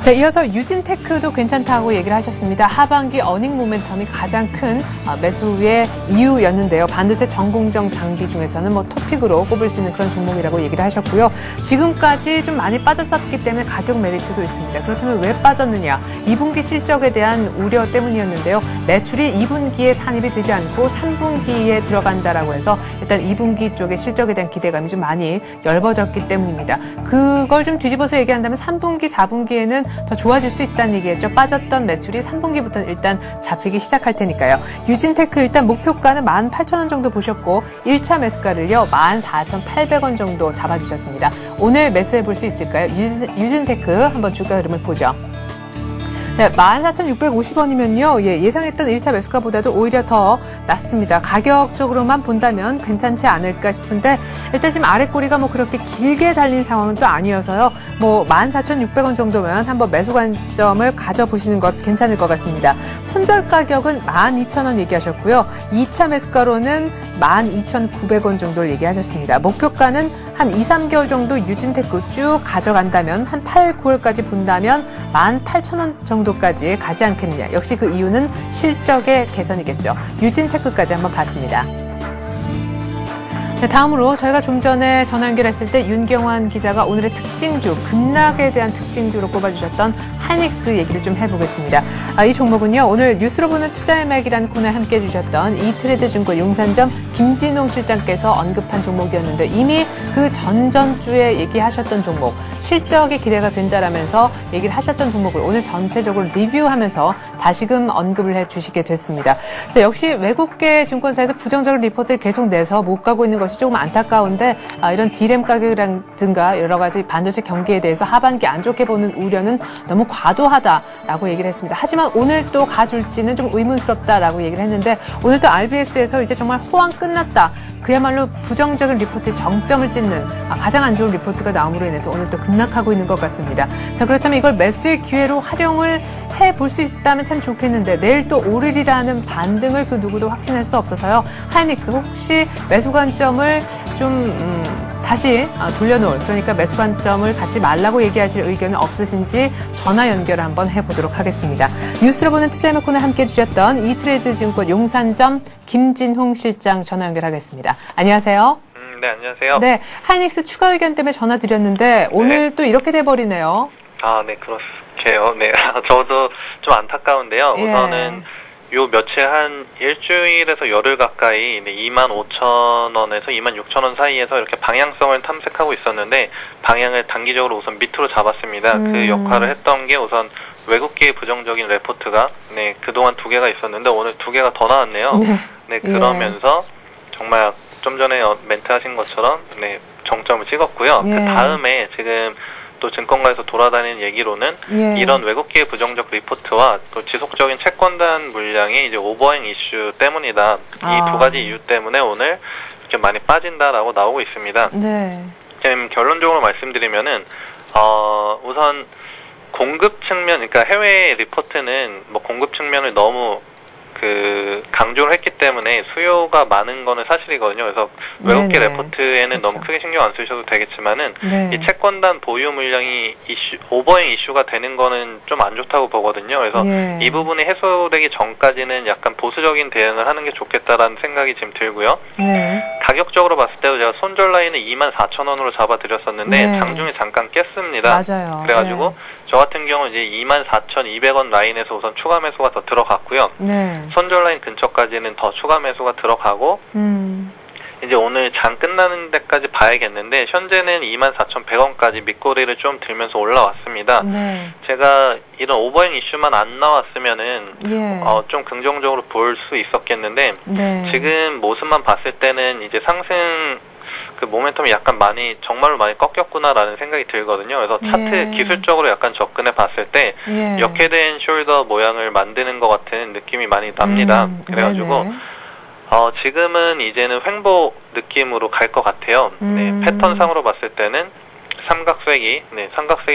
자, 이어서 유진테크도 괜찮다고 얘기를 하셨습니다. 하반기 어닝 모멘텀이 가장 큰 매수의 이유였는데요. 반도체 전공정 장비 중에서는 토픽으로 꼽을 수 있는 그런 종목이라고 얘기를 하셨고요. 지금까지 좀 많이 빠졌었기 때문에 가격 메리트도 있습니다. 그렇다면 왜 빠졌느냐? 2분기 실적에 대한 우려 때문이었는데요. 매출이 2분기에 산입이 되지 않고 3분기에 들어간다라고 해서 일단 2분기 쪽의 실적에 대한 기대감이 좀 많이 엷어졌기 때문입니다. 그걸 좀 뒤집어서 얘기한다면 3분기, 4분기에는 더 좋아질 수 있다는 얘기겠죠. 빠졌던 매출이 3분기부터는 일단 잡히기 시작할 테니까요. 유진테크 일단 목표가는 18,000원 정도 보셨고 1차 매수가를요 14,800원 정도 잡아주셨습니다. 오늘 매수해 볼 수 있을까요? 유진테크 한번 주가 흐름을 보죠. 네, 14,650원이면요. 예, 예상했던 1차 매수가보다도 오히려 더 낮습니다. 가격적으로만 본다면 괜찮지 않을까 싶은데, 일단 지금 아래 꼬리가 그렇게 길게 달린 상황은 또 아니어서요. 14,600원 정도면 한번 매수 관점을 가져보시는 것 괜찮을 것 같습니다. 손절 가격은 12,000원 얘기하셨고요. 2차 매수가로는 12,900원 정도를 얘기하셨습니다. 목표가는 한 2, 3개월 정도 유진테크 쭉 가져간다면 한 8, 9월까지 본다면 18,000원 정도까지 가지 않겠느냐. 역시 그 이유는 실적의 개선이겠죠. 유진테크까지 한번 봤습니다. 네, 다음으로 저희가 좀 전에 전화 연결했을 때 윤경환 기자가 오늘의 특징주, 급락에 대한 특징주로 꼽아주셨던 하이닉스 얘기를 좀 해보겠습니다. 이 종목은요, 오늘 뉴스로 보는 투자의맥이라는 코너에 함께 해주셨던 이트레드증권 용산점 김진홍 실장께서 언급한 종목이었는데, 이미 그 전전주에 얘기하셨던 종목, 실적이 기대가 된다라면서 얘기를 하셨던 종목을 오늘 전체적으로 리뷰하면서 다시금 언급을 해주시게 됐습니다. 자, 역시 외국계 증권사에서 부정적인 리포트를 계속 내서 못 가고 있는 것이 조금 안타까운데, 이런 D램 가격이라든가 여러 가지 반도체 경기에 대해서 하반기 안 좋게 보는 우려는 너무 과도하다라고 얘기를 했습니다. 하지만 오늘 또 가줄지는 좀 의문스럽다라고 얘기를 했는데, 오늘 또 RBS에서 이제 정말 호황 끝났다, 그야말로 부정적인 리포트에 정점을 찍는 가장 안 좋은 리포트가 나옴으로 인해서 오늘 또 급락하고 있는 것 같습니다. 자, 그렇다면 이걸 매수의 기회로 활용을 해볼 수 있다면 참 좋겠는데, 내일 또 오르리라는 반등을 그 누구도 확신할 수 없어서요. 하이닉스 혹시 매수 관점을 좀 다시 돌려놓을, 그러니까 매수 관점을 갖지 말라고 얘기하실 의견은 없으신지 전화 연결을 한번 해보도록 하겠습니다. 뉴스로 보는 투자의맥 코너에 함께해 주셨던 이트레드증권 용산점 김진홍 실장 전화 연결하겠습니다. 안녕하세요. 네, 안녕하세요. 네, 하이닉스 추가 의견 때문에 전화 드렸는데 오늘 또 이렇게 돼버리네요. 네, 그렇게요. 네, 저도 좀 안타까운데요. 예. 우선은 요 며칠 한 일주일에서 열흘 가까이 25,000원에서 26,000원 사이에서 이렇게 방향성을 탐색하고 있었는데, 방향을 단기적으로 우선 밑으로 잡았습니다. 그 역할을 했던 게 우선 외국계의 부정적인 레포트가 그동안 2개가 있었는데 오늘 2개가 더 나왔네요. 네, 그러면서 정말 좀 전에 멘트 하신 것처럼 정점을 찍었고요. 그 다음에 지금 또 증권가에서 돌아다니는 얘기로는 예. 이런 외국계의 부정적 리포트와 또 지속적인 채권단 물량이 이제 오버행 이슈 때문이다. 이 두 가지 이유 때문에 오늘 이렇게 많이 빠진다라고 나오고 있습니다. 네. 지금 결론적으로 말씀드리면은 우선 공급 측면, 그러니까 해외 리포트는 뭐 공급 측면을 너무 강조를 했기 때문에 수요가 많은 거는 사실이거든요. 그래서 외국계 네네. 레포트에는 그렇죠. 너무 크게 신경 안 쓰셔도 되겠지만은 네. 이 채권단 보유 물량이 오버행 이슈가 되는 거는 좀 안 좋다고 보거든요. 그래서 예. 이 부분이 해소되기 전까지는 약간 보수적인 대응을 하는 게 좋겠다라는 생각이 지금 들고요. 네. 가격적으로 봤을 때도 제가 손절 라인을 24,000원으로 잡아드렸었는데 네. 장중에 잠깐 깼습니다. 맞아요. 그래가지고 네. 저 같은 경우는 이제 24,200원 라인에서 우선 추가 매수가 더 들어갔고요. 네. 손절 라인 근처까지는 더 추가 매수가 들어가고 이제 오늘 장 끝나는 데까지 봐야겠는데 현재는 24,100원까지 밑꼬리를 좀 들면서 올라왔습니다. 네. 제가 이런 오버행 이슈만 안 나왔으면은 예. 좀 긍정적으로 볼 수 있었겠는데 네. 지금 모습만 봤을 때는 이제 상승 그 모멘텀이 약간 정말로 많이 꺾였구나라는 생각이 들거든요. 그래서 차트 예. 기술적으로 약간 접근해 봤을 때 예. 역회된 숄더 모양을 만드는 것 같은 느낌이 많이 납니다. 그래가지고 네네. 지금은 이제는 횡보 느낌으로 갈 것 같아요. 네, 패턴상으로 봤을 때는 삼각쇄기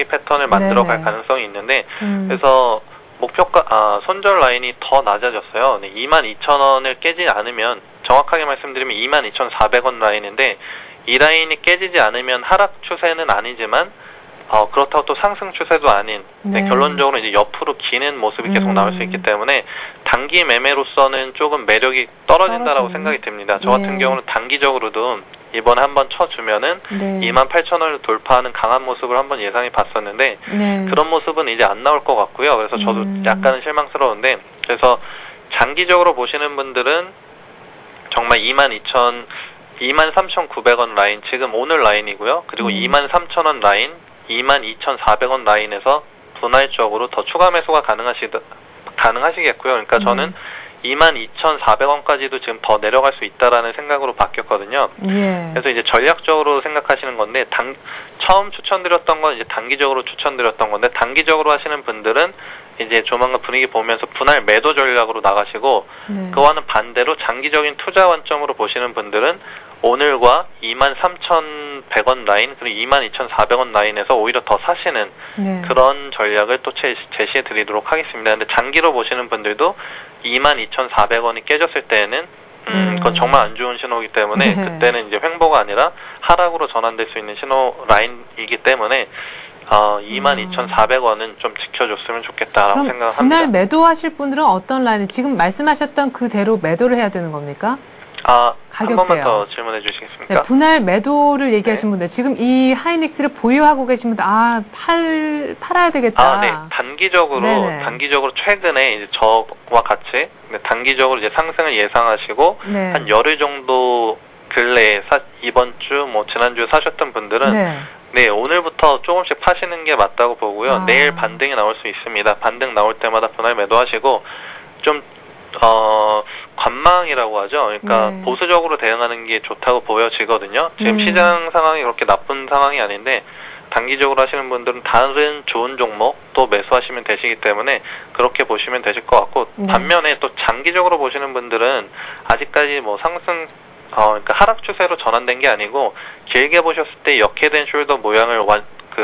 패턴을 만들어 갈 네네. 가능성이 있는데 그래서 목표가 손절 라인이 더 낮아졌어요. 네, 22,000원을 깨지 않으면 정확하게 말씀드리면 22,400원 라인인데 이 라인이 깨지지 않으면 하락 추세는 아니지만 그렇다고 또 상승 추세도 아닌 네. 결론적으로 이제 옆으로 기는 모습이 계속 나올 수 있기 때문에 단기 매매로서는 조금 매력이 떨어진다라고 생각이 듭니다. 저 같은 네. 경우는 단기적으로도 이번에 한번 쳐주면은 네. 28,000원을 돌파하는 강한 모습을 한번 예상해 봤었는데 네. 그런 모습은 이제 안 나올 것 같고요. 그래서 저도 약간은 실망스러운데 그래서 장기적으로 보시는 분들은 정말 23,900원 라인 지금 오늘 라인이고요. 그리고 23,000원 라인 22,400원 라인에서 분할적으로 더 추가 매수가 가능하시겠고요. 그러니까 저는 22,400원까지도 지금 더 내려갈 수 있다라는 생각으로 바뀌었거든요. 예. 그래서 이제 전략적으로 생각하시는 건데 처음 추천드렸던 건 이제 단기적으로 추천드렸던 건데 단기적으로 하시는 분들은 이제 조만간 분위기 보면서 분할 매도 전략으로 나가시고 네. 그와는 반대로 장기적인 투자 관점으로 보시는 분들은 오늘과 23,100원 라인 그리고 22,400원 라인에서 오히려 더 사시는 네. 그런 전략을 또 제시해 드리도록 하겠습니다. 근데 장기로 보시는 분들도 22,400원이 깨졌을 때는 그건 정말 안 좋은 신호이기 때문에 네. 그때는 이제 횡보가 아니라 하락으로 전환될 수 있는 신호 라인이기 때문에 22,400원은 좀 지켜줬으면 좋겠다라고 그럼 생각합니다. 분할 매도하실 분들은 어떤 라인 지금 말씀하셨던 그대로 매도를 해야 되는 겁니까? 한 번만 가격대요. 더 질문해 주시겠습니까? 네, 분할 매도를 얘기하신 분들 지금 이 하이닉스를 보유하고 계신 분들 팔아야 되겠다. 네. 단기적으로 네네. 최근에 이제 저와 같이 단기적으로 이제 상승을 예상하시고 네. 한 열흘 정도 근래에 이번 주 지난주에 사셨던 분들은 네. 오늘부터 조금씩 파시는 게 맞다고 보고요. 내일 반등이 나올 수 있습니다. 반등 나올 때마다 분할 매도하시고 좀 관망이라고 하죠. 그러니까 네. 보수적으로 대응하는 게 좋다고 보여지거든요. 지금 시장 상황이 그렇게 나쁜 상황이 아닌데 단기적으로 하시는 분들은 다른 좋은 종목 또 매수하시면 되시기 때문에 그렇게 보시면 되실 것 같고 반면에 또 장기적으로 보시는 분들은 아직까지 상승 그러니까 하락 추세로 전환된 게 아니고 길게 보셨을 때 역회된 숄더 모양을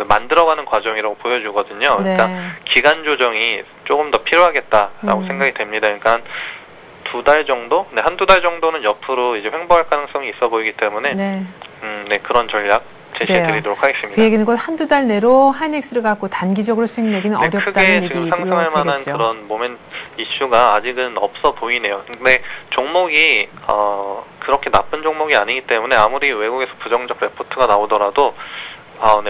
만들어가는 과정이라고 보여주거든요. 그러니까 기간 조정이 조금 더 필요하겠다라고 생각이 됩니다. 그러니까 두 달 정도? 한두 달 정도는 옆으로 이제 횡보할 가능성이 있어 보이기 때문에 그런 전략 제시해 드리도록 하겠습니다. 그 얘기는 곧 한두 달 내로 하이닉스를 갖고 단기적으로 수익 내기는 어렵다는 크게 얘기도 지금 상승할 만한 되겠죠. 그런 이슈가 아직은 없어 보이네요. 근데 종목이 그렇게 나쁜 종목이 아니기 때문에 아무리 외국에서 부정적 레포트가 나오더라도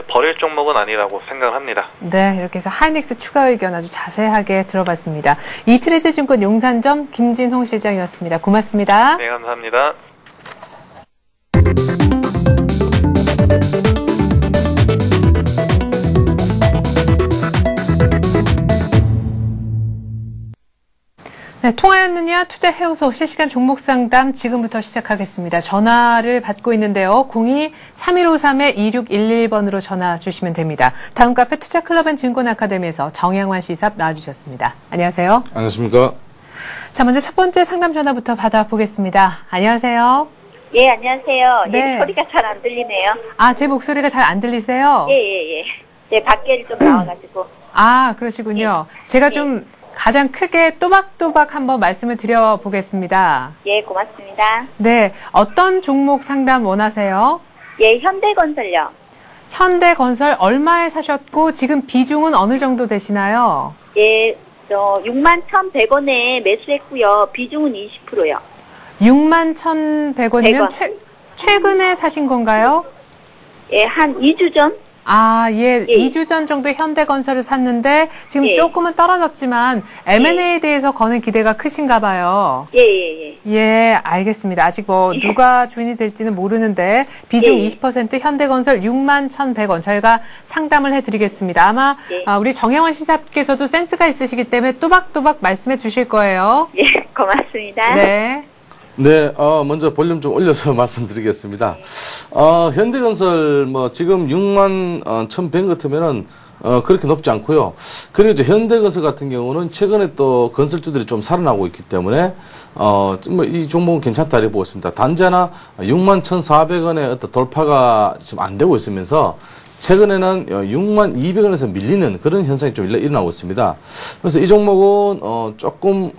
버릴 종목은 아니라고 생각을 합니다. 네, 이렇게 해서 하이닉스 추가 의견 아주 자세하게 들어봤습니다. 이트레이드 증권 용산점 김진홍 실장이었습니다. 고맙습니다. 네, 감사합니다. 네, 통하였느냐 투자해오소 실시간 종목 상담 지금부터 시작하겠습니다. 전화를 받고 있는데요. 02-3153-2611번으로 전화 주시면 됩니다. 다음 카페 투자클럽 앤 증권아카데미에서 정양환 시삽 나와주셨습니다. 안녕하세요. 안녕하십니까. 자, 먼저 첫 번째 상담 전화부터 받아보겠습니다. 안녕하세요. 예, 안녕하세요. 네. 예, 소리가 잘 안 들리네요. 아, 제 목소리가 잘 안 들리세요? 예. 네, 밖에 좀 나와가지고. 아, 그러시군요. 제가 좀 가장 크게 또박또박 한번 말씀을 드려보겠습니다. 예, 고맙습니다. 네, 어떤 종목 상담 원하세요? 예, 현대건설요. 현대건설 얼마에 사셨고 지금 비중은 어느 정도 되시나요? 예, 61,100원에 매수했고요. 비중은 20%요. 61,100원이면 100원. 최근에 사신 건가요? 예, 한 2주 전? 아, 예, 예. 2주 전 정도 현대건설을 샀는데 지금 예. 조금은 떨어졌지만 M&A에 대해서 거는 기대가 크신가 봐요. 예. 예, 알겠습니다. 아직 뭐 누가 주인이 될지는 모르는데 비중 예. 20% 현대건설 61,100원 저희가 상담을 해드리겠습니다. 아마 예. 우리 정양환 시사께서도 센스가 있으시기 때문에 또박또박 말씀해 주실 거예요. 예, 고맙습니다. 네. 네, 먼저 볼륨 좀 올려서 말씀드리겠습니다. 현대건설, 지금 61,100 같으면은, 그렇게 높지 않고요. 그리고 이제 현대건설 같은 경우는 최근에 또 건설주들이 좀 살아나고 있기 때문에, 이 종목은 괜찮다 이렇게 보고 있습니다. 단지 하나 61,400원의 어떤 돌파가 지금 안 되고 있으면서, 최근에는 62,200원에서 밀리는 그런 현상이 좀 일어나고 있습니다. 그래서 이 종목은, 조금,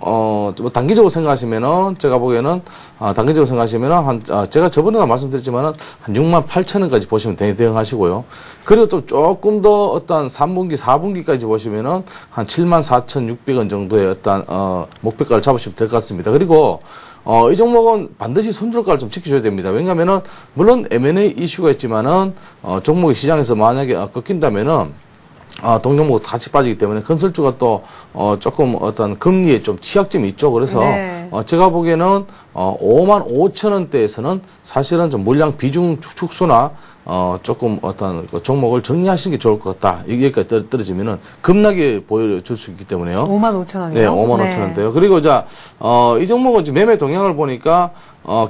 단기적으로 생각하시면은, 제가 보기에는, 단기적으로 생각하시면은, 제가 저번에도 말씀드렸지만은, 한 68,000원까지 보시면 대응하시고요. 그리고 또 조금 더 어떤 3분기, 4분기까지 보시면은, 한 74,600원 정도의 어떤, 목표가를 잡으시면 될 것 같습니다. 그리고, 이 종목은 반드시 손절가를 좀 지켜줘야 됩니다. 왜냐면은, 물론 M&A 이슈가 있지만은, 종목이 시장에서 만약에 꺾인다면은, 동종목도 같이 빠지기 때문에 건설주가 또, 조금 어떤 금리에 좀 취약점이 있죠. 그래서, 네. 제가 보기에는, 55,000원대에서는 사실은 좀 물량 비중 축소나, 조금 어떤 그 종목을 정리하시는 게 좋을 것 같다. 여기까지 떨어지면은 급락이 보여줄 수 있기 때문에요. 55,000원이요? 네, 55,000원대요. 그리고 이 종목은 지금 매매 동향을 보니까,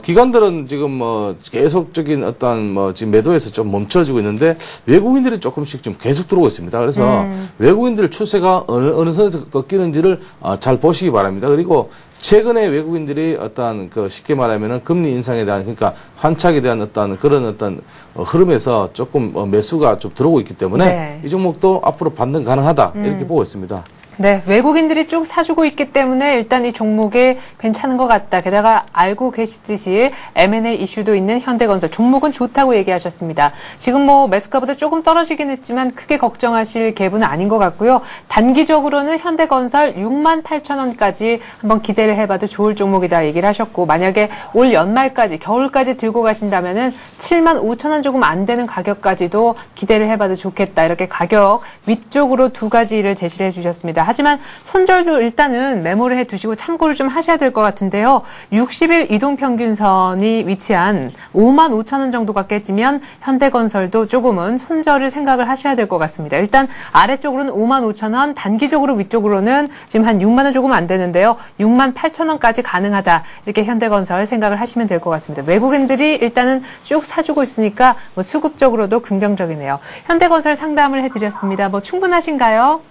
기관들은 지금 계속적인 어떤 지금 매도에서 좀 멈춰지고 있는데 외국인들이 조금씩 좀 계속 들어오고 있습니다. 그래서 외국인들 추세가 어느 선에서 꺾이는지를 잘 보시기 바랍니다. 그리고 최근에 외국인들이 어떤 쉽게 말하면은 금리 인상에 대한 그러니까 환착에 대한 어떤 그런 어떤 흐름에서 조금 매수가 좀 들어오고 있기 때문에 네. 이 종목도 앞으로 반등 가능하다 이렇게 보고 있습니다. 네, 외국인들이 쭉 사주고 있기 때문에 일단 이 종목이 괜찮은 것 같다. 게다가 알고 계시듯이 M&A 이슈도 있는 현대건설 종목은 좋다고 얘기하셨습니다. 지금 매수가보다 조금 떨어지긴 했지만 크게 걱정하실 갭은 아닌 것 같고요. 단기적으로는 현대건설 68,000원까지 한번 기대를 해봐도 좋을 종목이다 얘기를 하셨고 만약에 올 연말까지 겨울까지 들고 가신다면은 75,000원 조금 안 되는 가격까지도 기대를 해봐도 좋겠다. 이렇게 가격 위쪽으로 두 가지를 제시를 해주셨습니다. 하지만 손절도 일단은 메모를 해두시고 참고를 좀 하셔야 될 것 같은데요. 60일 이동평균선이 위치한 55,000원 정도가 깨지면 현대건설도 조금은 손절을 생각을 하셔야 될 것 같습니다. 일단 아래쪽으로는 55,000원, 단기적으로 위쪽으로는 지금 한 6만 원 조금 안 되는데요. 68,000원까지 가능하다. 이렇게 현대건설 생각을 하시면 될 것 같습니다. 외국인들이 일단은 쭉 사주고 있으니까 수급적으로도 긍정적이네요. 현대건설 상담을 해드렸습니다. 충분하신가요?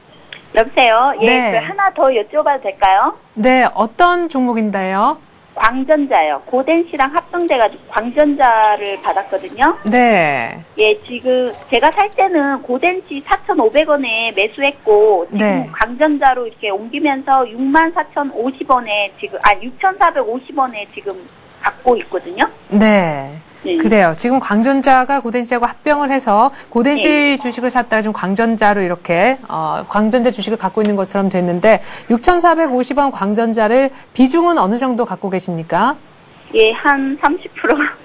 여보세요? 예, 네. 하나 더 여쭤봐도 될까요? 네, 어떤 종목인데요? 광전자요. 고덴시랑 합성돼가지고 광전자를 받았거든요. 네. 예, 지금 제가 살 때는 고덴시 4,500원에 매수했고 지금 네. 광전자로 이렇게 옮기면서 64,050원에 지금 6,450원에 지금 갖고 있거든요. 네. 그래요. 지금 광전자가 고덴시하고 합병을 해서 고덴시 주식을 샀다가 지금 광전자로 이렇게 광전자 주식을 갖고 있는 것처럼 됐는데 6,450원 광전자를 비중은 어느 정도 갖고 계십니까? 예, 한 30%.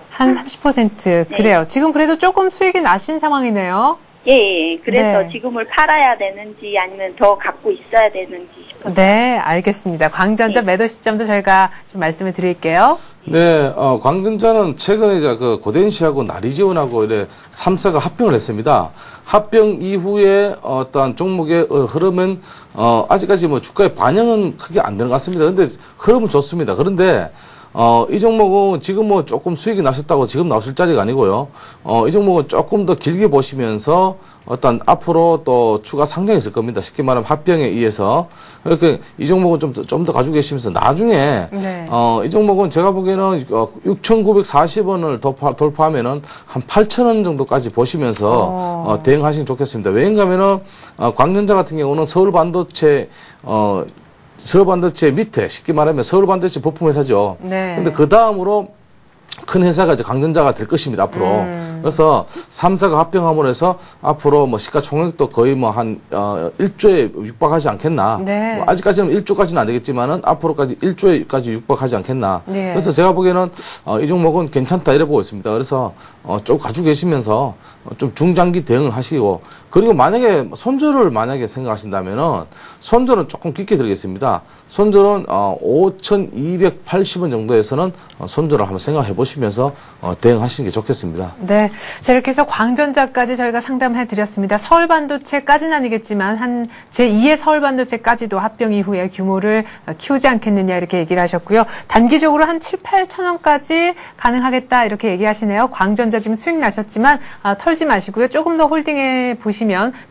한 30%. 그래요. 지금 그래도 조금 수익이 나신 상황이네요. 예. 그래서 네. 지금을 팔아야 되는지 아니면 더 갖고 있어야 되는지 싶어서. 네, 알겠습니다. 광전자 매도 시점도 저희가 좀 말씀을 드릴게요. 네, 광전자는 최근에 이제 그 고덴시하고 나리지온하고 이래 3사가 합병을 했습니다. 합병 이후에 어떤 종목의 흐름은 아직까지 뭐 주가의 반영은 크게 안 되는 것 같습니다. 근데 흐름은 좋습니다. 그런데 이 종목은 지금 뭐 조금 수익이 나셨다고 지금 나오실 자리가 아니고요. 이 종목은 조금 더 길게 보시면서 어떤 앞으로 또 추가 상장이 있을 겁니다. 쉽게 말하면 합병에 의해서. 이렇게 이 종목은 좀 더 가지고 계시면서 나중에, 네. 이 종목은 제가 보기에는 6,940원을 돌파하면은 한 8,000원 정도까지 보시면서 대응하시면 좋겠습니다. 왜냐하면은 광전자 같은 경우는 서울 반도체 밑에 쉽게 말하면 서울 반도체 부품 회사죠. 네. 근데 그 다음으로 큰 회사가 이제 광전자가 될 것입니다, 앞으로. 그래서 3사가 합병함으로 해서 앞으로 뭐 시가총액도 거의 뭐 한 1조에 육박하지 않겠나. 네. 뭐 아직까지는 1조까지는 안 되겠지만은 앞으로까지 1조에까지 육박하지 않겠나. 네. 그래서 제가 보기에는 이 종목은 괜찮다 이래 보고 있습니다. 그래서 좀 가지고 계시면서 좀 중장기 대응을 하시고, 그리고 만약에 손절을 만약에 생각하신다면은 손절은 조금 깊게 들겠습니다. 손절은 5,280원 정도에서는 손절을 한번 생각해 보시면서 대응하시는 게 좋겠습니다. 네. 자, 이렇게 해서 광전자까지 저희가 상담해 드렸습니다. 서울반도체까지는 아니겠지만 한 제2의 서울반도체까지도 합병 이후에 규모를 키우지 않겠느냐 이렇게 얘기를 하셨고요. 단기적으로 한 7, 8천 원까지 가능하겠다 이렇게 얘기하시네요. 광전자 지금 수익 나셨지만 털지 마시고요. 조금 더 홀딩해 보시면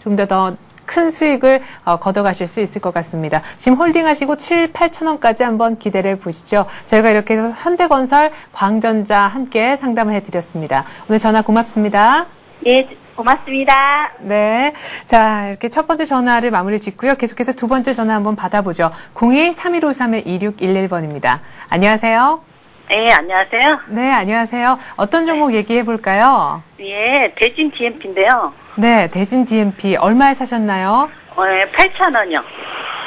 좀 더 큰 수익을 걷어가실 수 있을 것 같습니다. 지금 홀딩하시고 7, 8천 원까지 한번 기대를 보시죠. 저희가 이렇게 해서 현대건설, 광전자 함께 상담을 해드렸습니다. 오늘 전화 고맙습니다. 예, 고맙습니다. 네. 자, 이렇게 첫 번째 전화를 마무리 짓고요. 계속해서 두 번째 전화 한번 받아보죠. 02-3153-2611번입니다. 안녕하세요. 네, 안녕하세요. 네, 안녕하세요. 어떤 종목 얘기해 볼까요? 예, 대진 DMP인데요. 네, 대진 DMP 얼마에 사셨나요? 8,000원이요.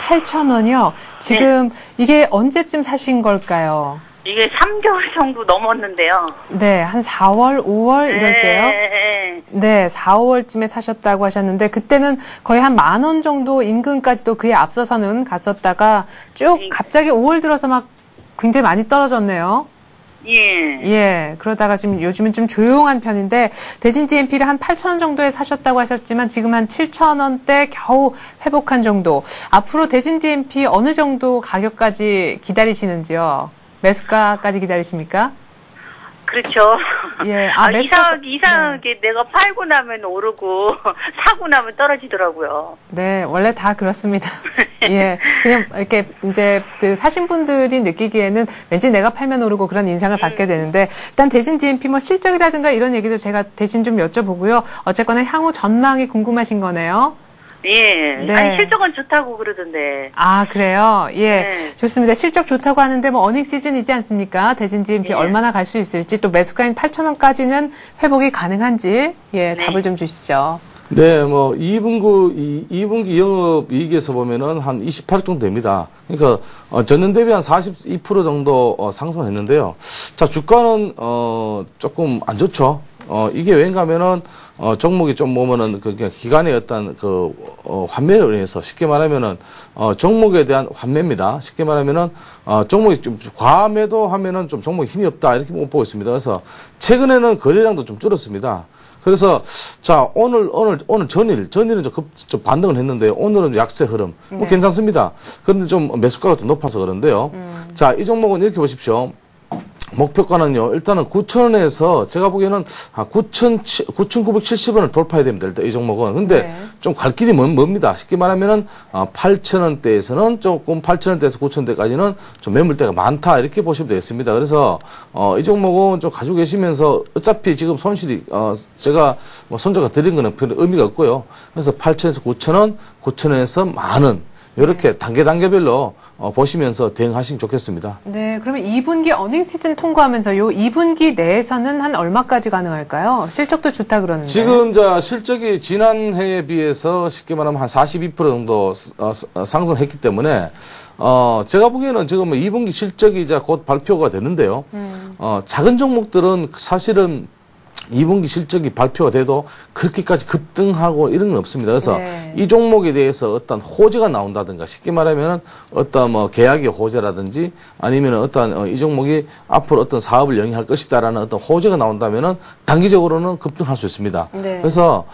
8,000원이요? 지금 이게 언제쯤 사신 걸까요? 이게 3개월 정도 넘었는데요. 네, 한 4월, 5월 이럴 때요? 네, 4, 5월쯤에 사셨다고 하셨는데 그때는 거의 한 10,000원 정도 인근까지도 그에 앞서서는 갔었다가 쭉 갑자기 5월 들어서 막 굉장히 많이 떨어졌네요. 예, 그러다가 지금 요즘은 좀 조용한 편인데 대진 DMP를 한 8,000원 정도에 사셨다고 하셨지만 지금 한 7,000원대 겨우 회복한 정도. 앞으로 대진 DMP 어느 정도 가격까지 기다리시는지요? 매수가까지 기다리십니까? 그렇죠. 예, 이상하게 내가 팔고 나면 오르고 사고 나면 떨어지더라고요. 네, 원래 다 그렇습니다. 예, 그냥 이렇게 이제 그 사신 분들이 느끼기에는 왠지 내가 팔면 오르고 그런 인상을 받게 되는데 일단 대진 DMP 뭐 실적이라든가 이런 얘기도 제가 대신 좀 여쭤보고요. 어쨌거나 향후 전망이 궁금하신 거네요. 예. 네. 아니, 실적은 좋다고 그러던데. 아, 그래요? 예. 네. 좋습니다. 실적 좋다고 하는데 뭐 어닝 시즌이지 않습니까? 대진 DMP 네. 얼마나 갈 수 있을지 또 매수가인 8,000원까지는 회복이 가능한지 예, 네. 답을 좀 주시죠. 네, 뭐 2분기 영업 이익에서 보면은 한 28% 정도 됩니다. 그러니까 전년 대비 한 42% 정도 상승했는데요. 자, 주가는 조금 안 좋죠. 이게 왠가 하면은 종목이 좀 보면은 그 기간의 어떤 환매로 인해서 쉽게 말하면은 종목에 대한 환매입니다. 쉽게 말하면은 종목이 좀 과매도 하면은 좀 종목이 힘이 없다 이렇게 보고 있습니다. 그래서 최근에는 거래량도 좀 줄었습니다. 그래서 자 오늘 전일은 좀 반등을 했는데요. 오늘은 약세 흐름 뭐 괜찮습니다. 그런데 좀 매수가가 좀 높아서 그런데요. 자, 이 종목은 이렇게 보십시오. 목표가는요, 일단은 9,000원에서 제가 보기에는 9,970원을 돌파해야 됩니다. 일단 이 종목은. 근데 좀 갈 길이 멉니다. 쉽게 말하면은 8,000원대에서는 조금 8,000원대에서 9,000원대까지는 좀 매물대가 많다. 이렇게 보시면 되겠습니다. 그래서 이 종목은 좀 가지고 계시면서 어차피 지금 손실이 제가 뭐 손절가 드린 거는 별 의미가 없고요. 그래서 8,000원에서 9,000원, 9,000원에서 10,000원 이렇게 단계별로 보시면서 대응하시면 좋겠습니다. 네, 그러면 2분기 어닝 시즌 통과하면서 요 2분기 내에서는 한 얼마까지 가능할까요? 실적도 좋다 그러는데. 지금 실적이 지난해에 비해서 쉽게 말하면 한 42% 정도 상승했기 때문에 제가 보기에는 지금 2분기 실적이 이제 곧 발표가 되는데요. 작은 종목들은 사실은 2분기 실적이 발표가 돼도 그렇게까지 급등하고 이런 건 없습니다. 그래서 네. 이 종목에 대해서 어떤 호재가 나온다든가 쉽게 말하면 어떤 뭐 계약의 호재라든지 아니면 어떤 이 종목이 앞으로 어떤 사업을 영위할 것이다라는 어떤 호재가 나온다면은 단기적으로는 급등할 수 있습니다. 네. 그래서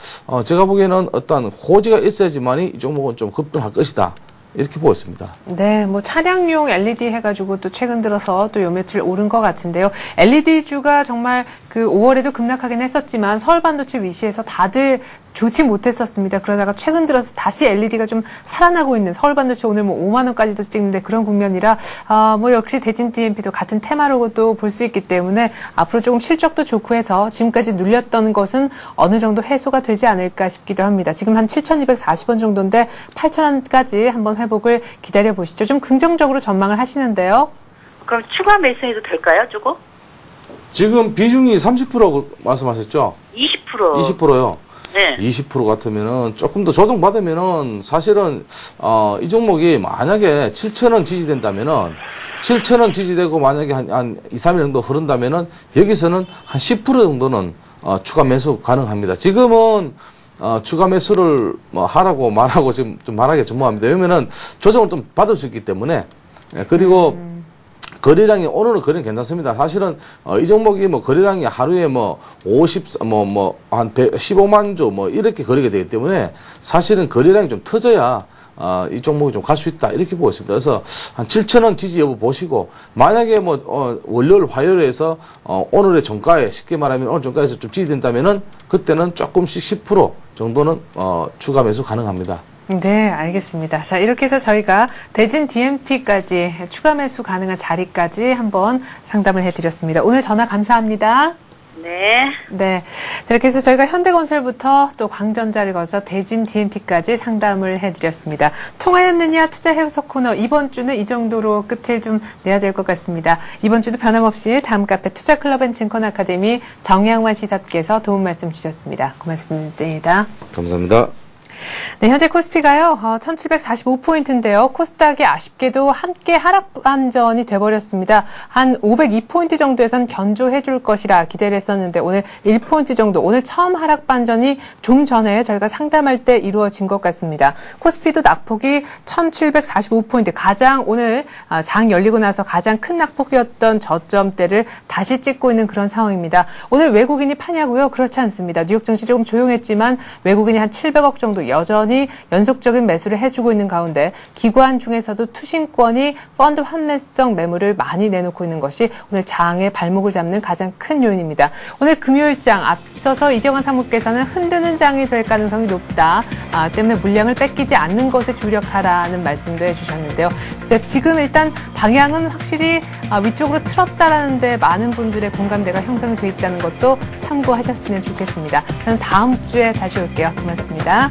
제가 보기에는 어떤 호재가 있어야지만이 이 종목은 좀 급등할 것이다. 이렇게 보고 있습니다. 네, 뭐 차량용 LED 해가지고 또 최근 들어서 또 요 며칠 오른 것 같은데요. LED주가 정말 그 5월에도 급락하긴 했었지만 서울 반도체 위시에서 다들 좋지 못했었습니다. 그러다가 최근 들어서 다시 LED가 좀 살아나고 있는 서울 반도체 오늘 뭐 5만 원까지도 찍는데 그런 국면이라 뭐 역시 대진 DMP도 같은 테마로도 볼 수 있기 때문에 앞으로 조금 실적도 좋고 해서 지금까지 눌렸던 것은 어느 정도 해소가 되지 않을까 싶기도 합니다. 지금 한 7,240원 정도인데 8,000원까지 한번 회복을 기다려 보시죠. 좀 긍정적으로 전망을 하시는데요. 그럼 추가 매수해도 될까요, 조금? 지금 비중이 30%라고 말씀하셨죠? 20%. 20%요. 네. 20% 같으면은 조금 더 조정받으면은 사실은 이 종목이 만약에 7,000원 지지된다면은 7,000원 지지되고 만약에 한 2, 3일 정도 흐른다면은 여기서는 한 10% 정도는 추가 매수 가능합니다. 지금은 추가 매수를 뭐 하라고 말하고 지금 좀 말하기 전무합니다. 왜냐면은 조정을 좀 받을 수 있기 때문에. 그리고 거래량이 오늘은 거래는 괜찮습니다. 사실은 이 종목이 뭐 거래량이 하루에 뭐 한 15만 조 뭐 이렇게 거래가 되기 때문에 사실은 거래량이 좀 터져야 이 종목이 좀 갈 수 있다 이렇게 보고 있습니다. 그래서 한 7,000원 지지 여부 보시고 만약에 뭐 월요일 화요일에서 오늘의 종가에 쉽게 말하면 오늘 종가에서 좀 지지된다면은 그때는 조금씩 10% 정도는 추가 매수 가능합니다. 네, 알겠습니다. 자, 이렇게 해서 저희가 대진 DMP까지 추가 매수 가능한 자리까지 한번 상담을 해드렸습니다. 오늘 전화 감사합니다. 네. 네. 자, 이렇게 해서 저희가 현대건설부터 또 광전자를 거쳐 대진 DMP까지 상담을 해드렸습니다. 통하였느냐 투자 해서 코너 이번 주는 이 정도로 끝을 좀 내야 될 것 같습니다. 이번 주도 변함없이 다음 카페 투자클럽앤증권 아카데미 정양환 시사께서 도움 말씀 주셨습니다. 고맙습니다. 감사합니다. 네, 현재 코스피가요, 1745포인트인데요. 코스닥이 아쉽게도 함께 하락 반전이 돼버렸습니다. 한 502포인트 정도에선 견조해 줄 것이라 기대를 했었는데 오늘 1포인트 정도, 오늘 처음 하락 반전이 좀 전에 저희가 상담할 때 이루어진 것 같습니다. 코스피도 낙폭이 1745포인트, 가장 오늘 장 열리고 나서 가장 큰 낙폭이었던 저점대를 다시 찍고 있는 그런 상황입니다. 오늘 외국인이 파냐고요? 그렇지 않습니다. 뉴욕 증시 조금 조용했지만 외국인이 한 700억 정도 여전히 연속적인 매수를 해주고 있는 가운데 기관 중에서도 투신권이 펀드 환매성 매물을 많이 내놓고 있는 것이 오늘 장의 발목을 잡는 가장 큰 요인입니다. 오늘 금요일장 앞서서 이정환 사무께서는 흔드는 장이 될 가능성이 높다. 때문에 물량을 뺏기지 않는 것에 주력하라는 말씀도 해주셨는데요. 그래서 지금 일단 방향은 확실히 위쪽으로 틀었다라는 데 많은 분들의 공감대가 형성이 돼 있다는 것도 참고하셨으면 좋겠습니다. 저는 다음 주에 다시 올게요. 고맙습니다.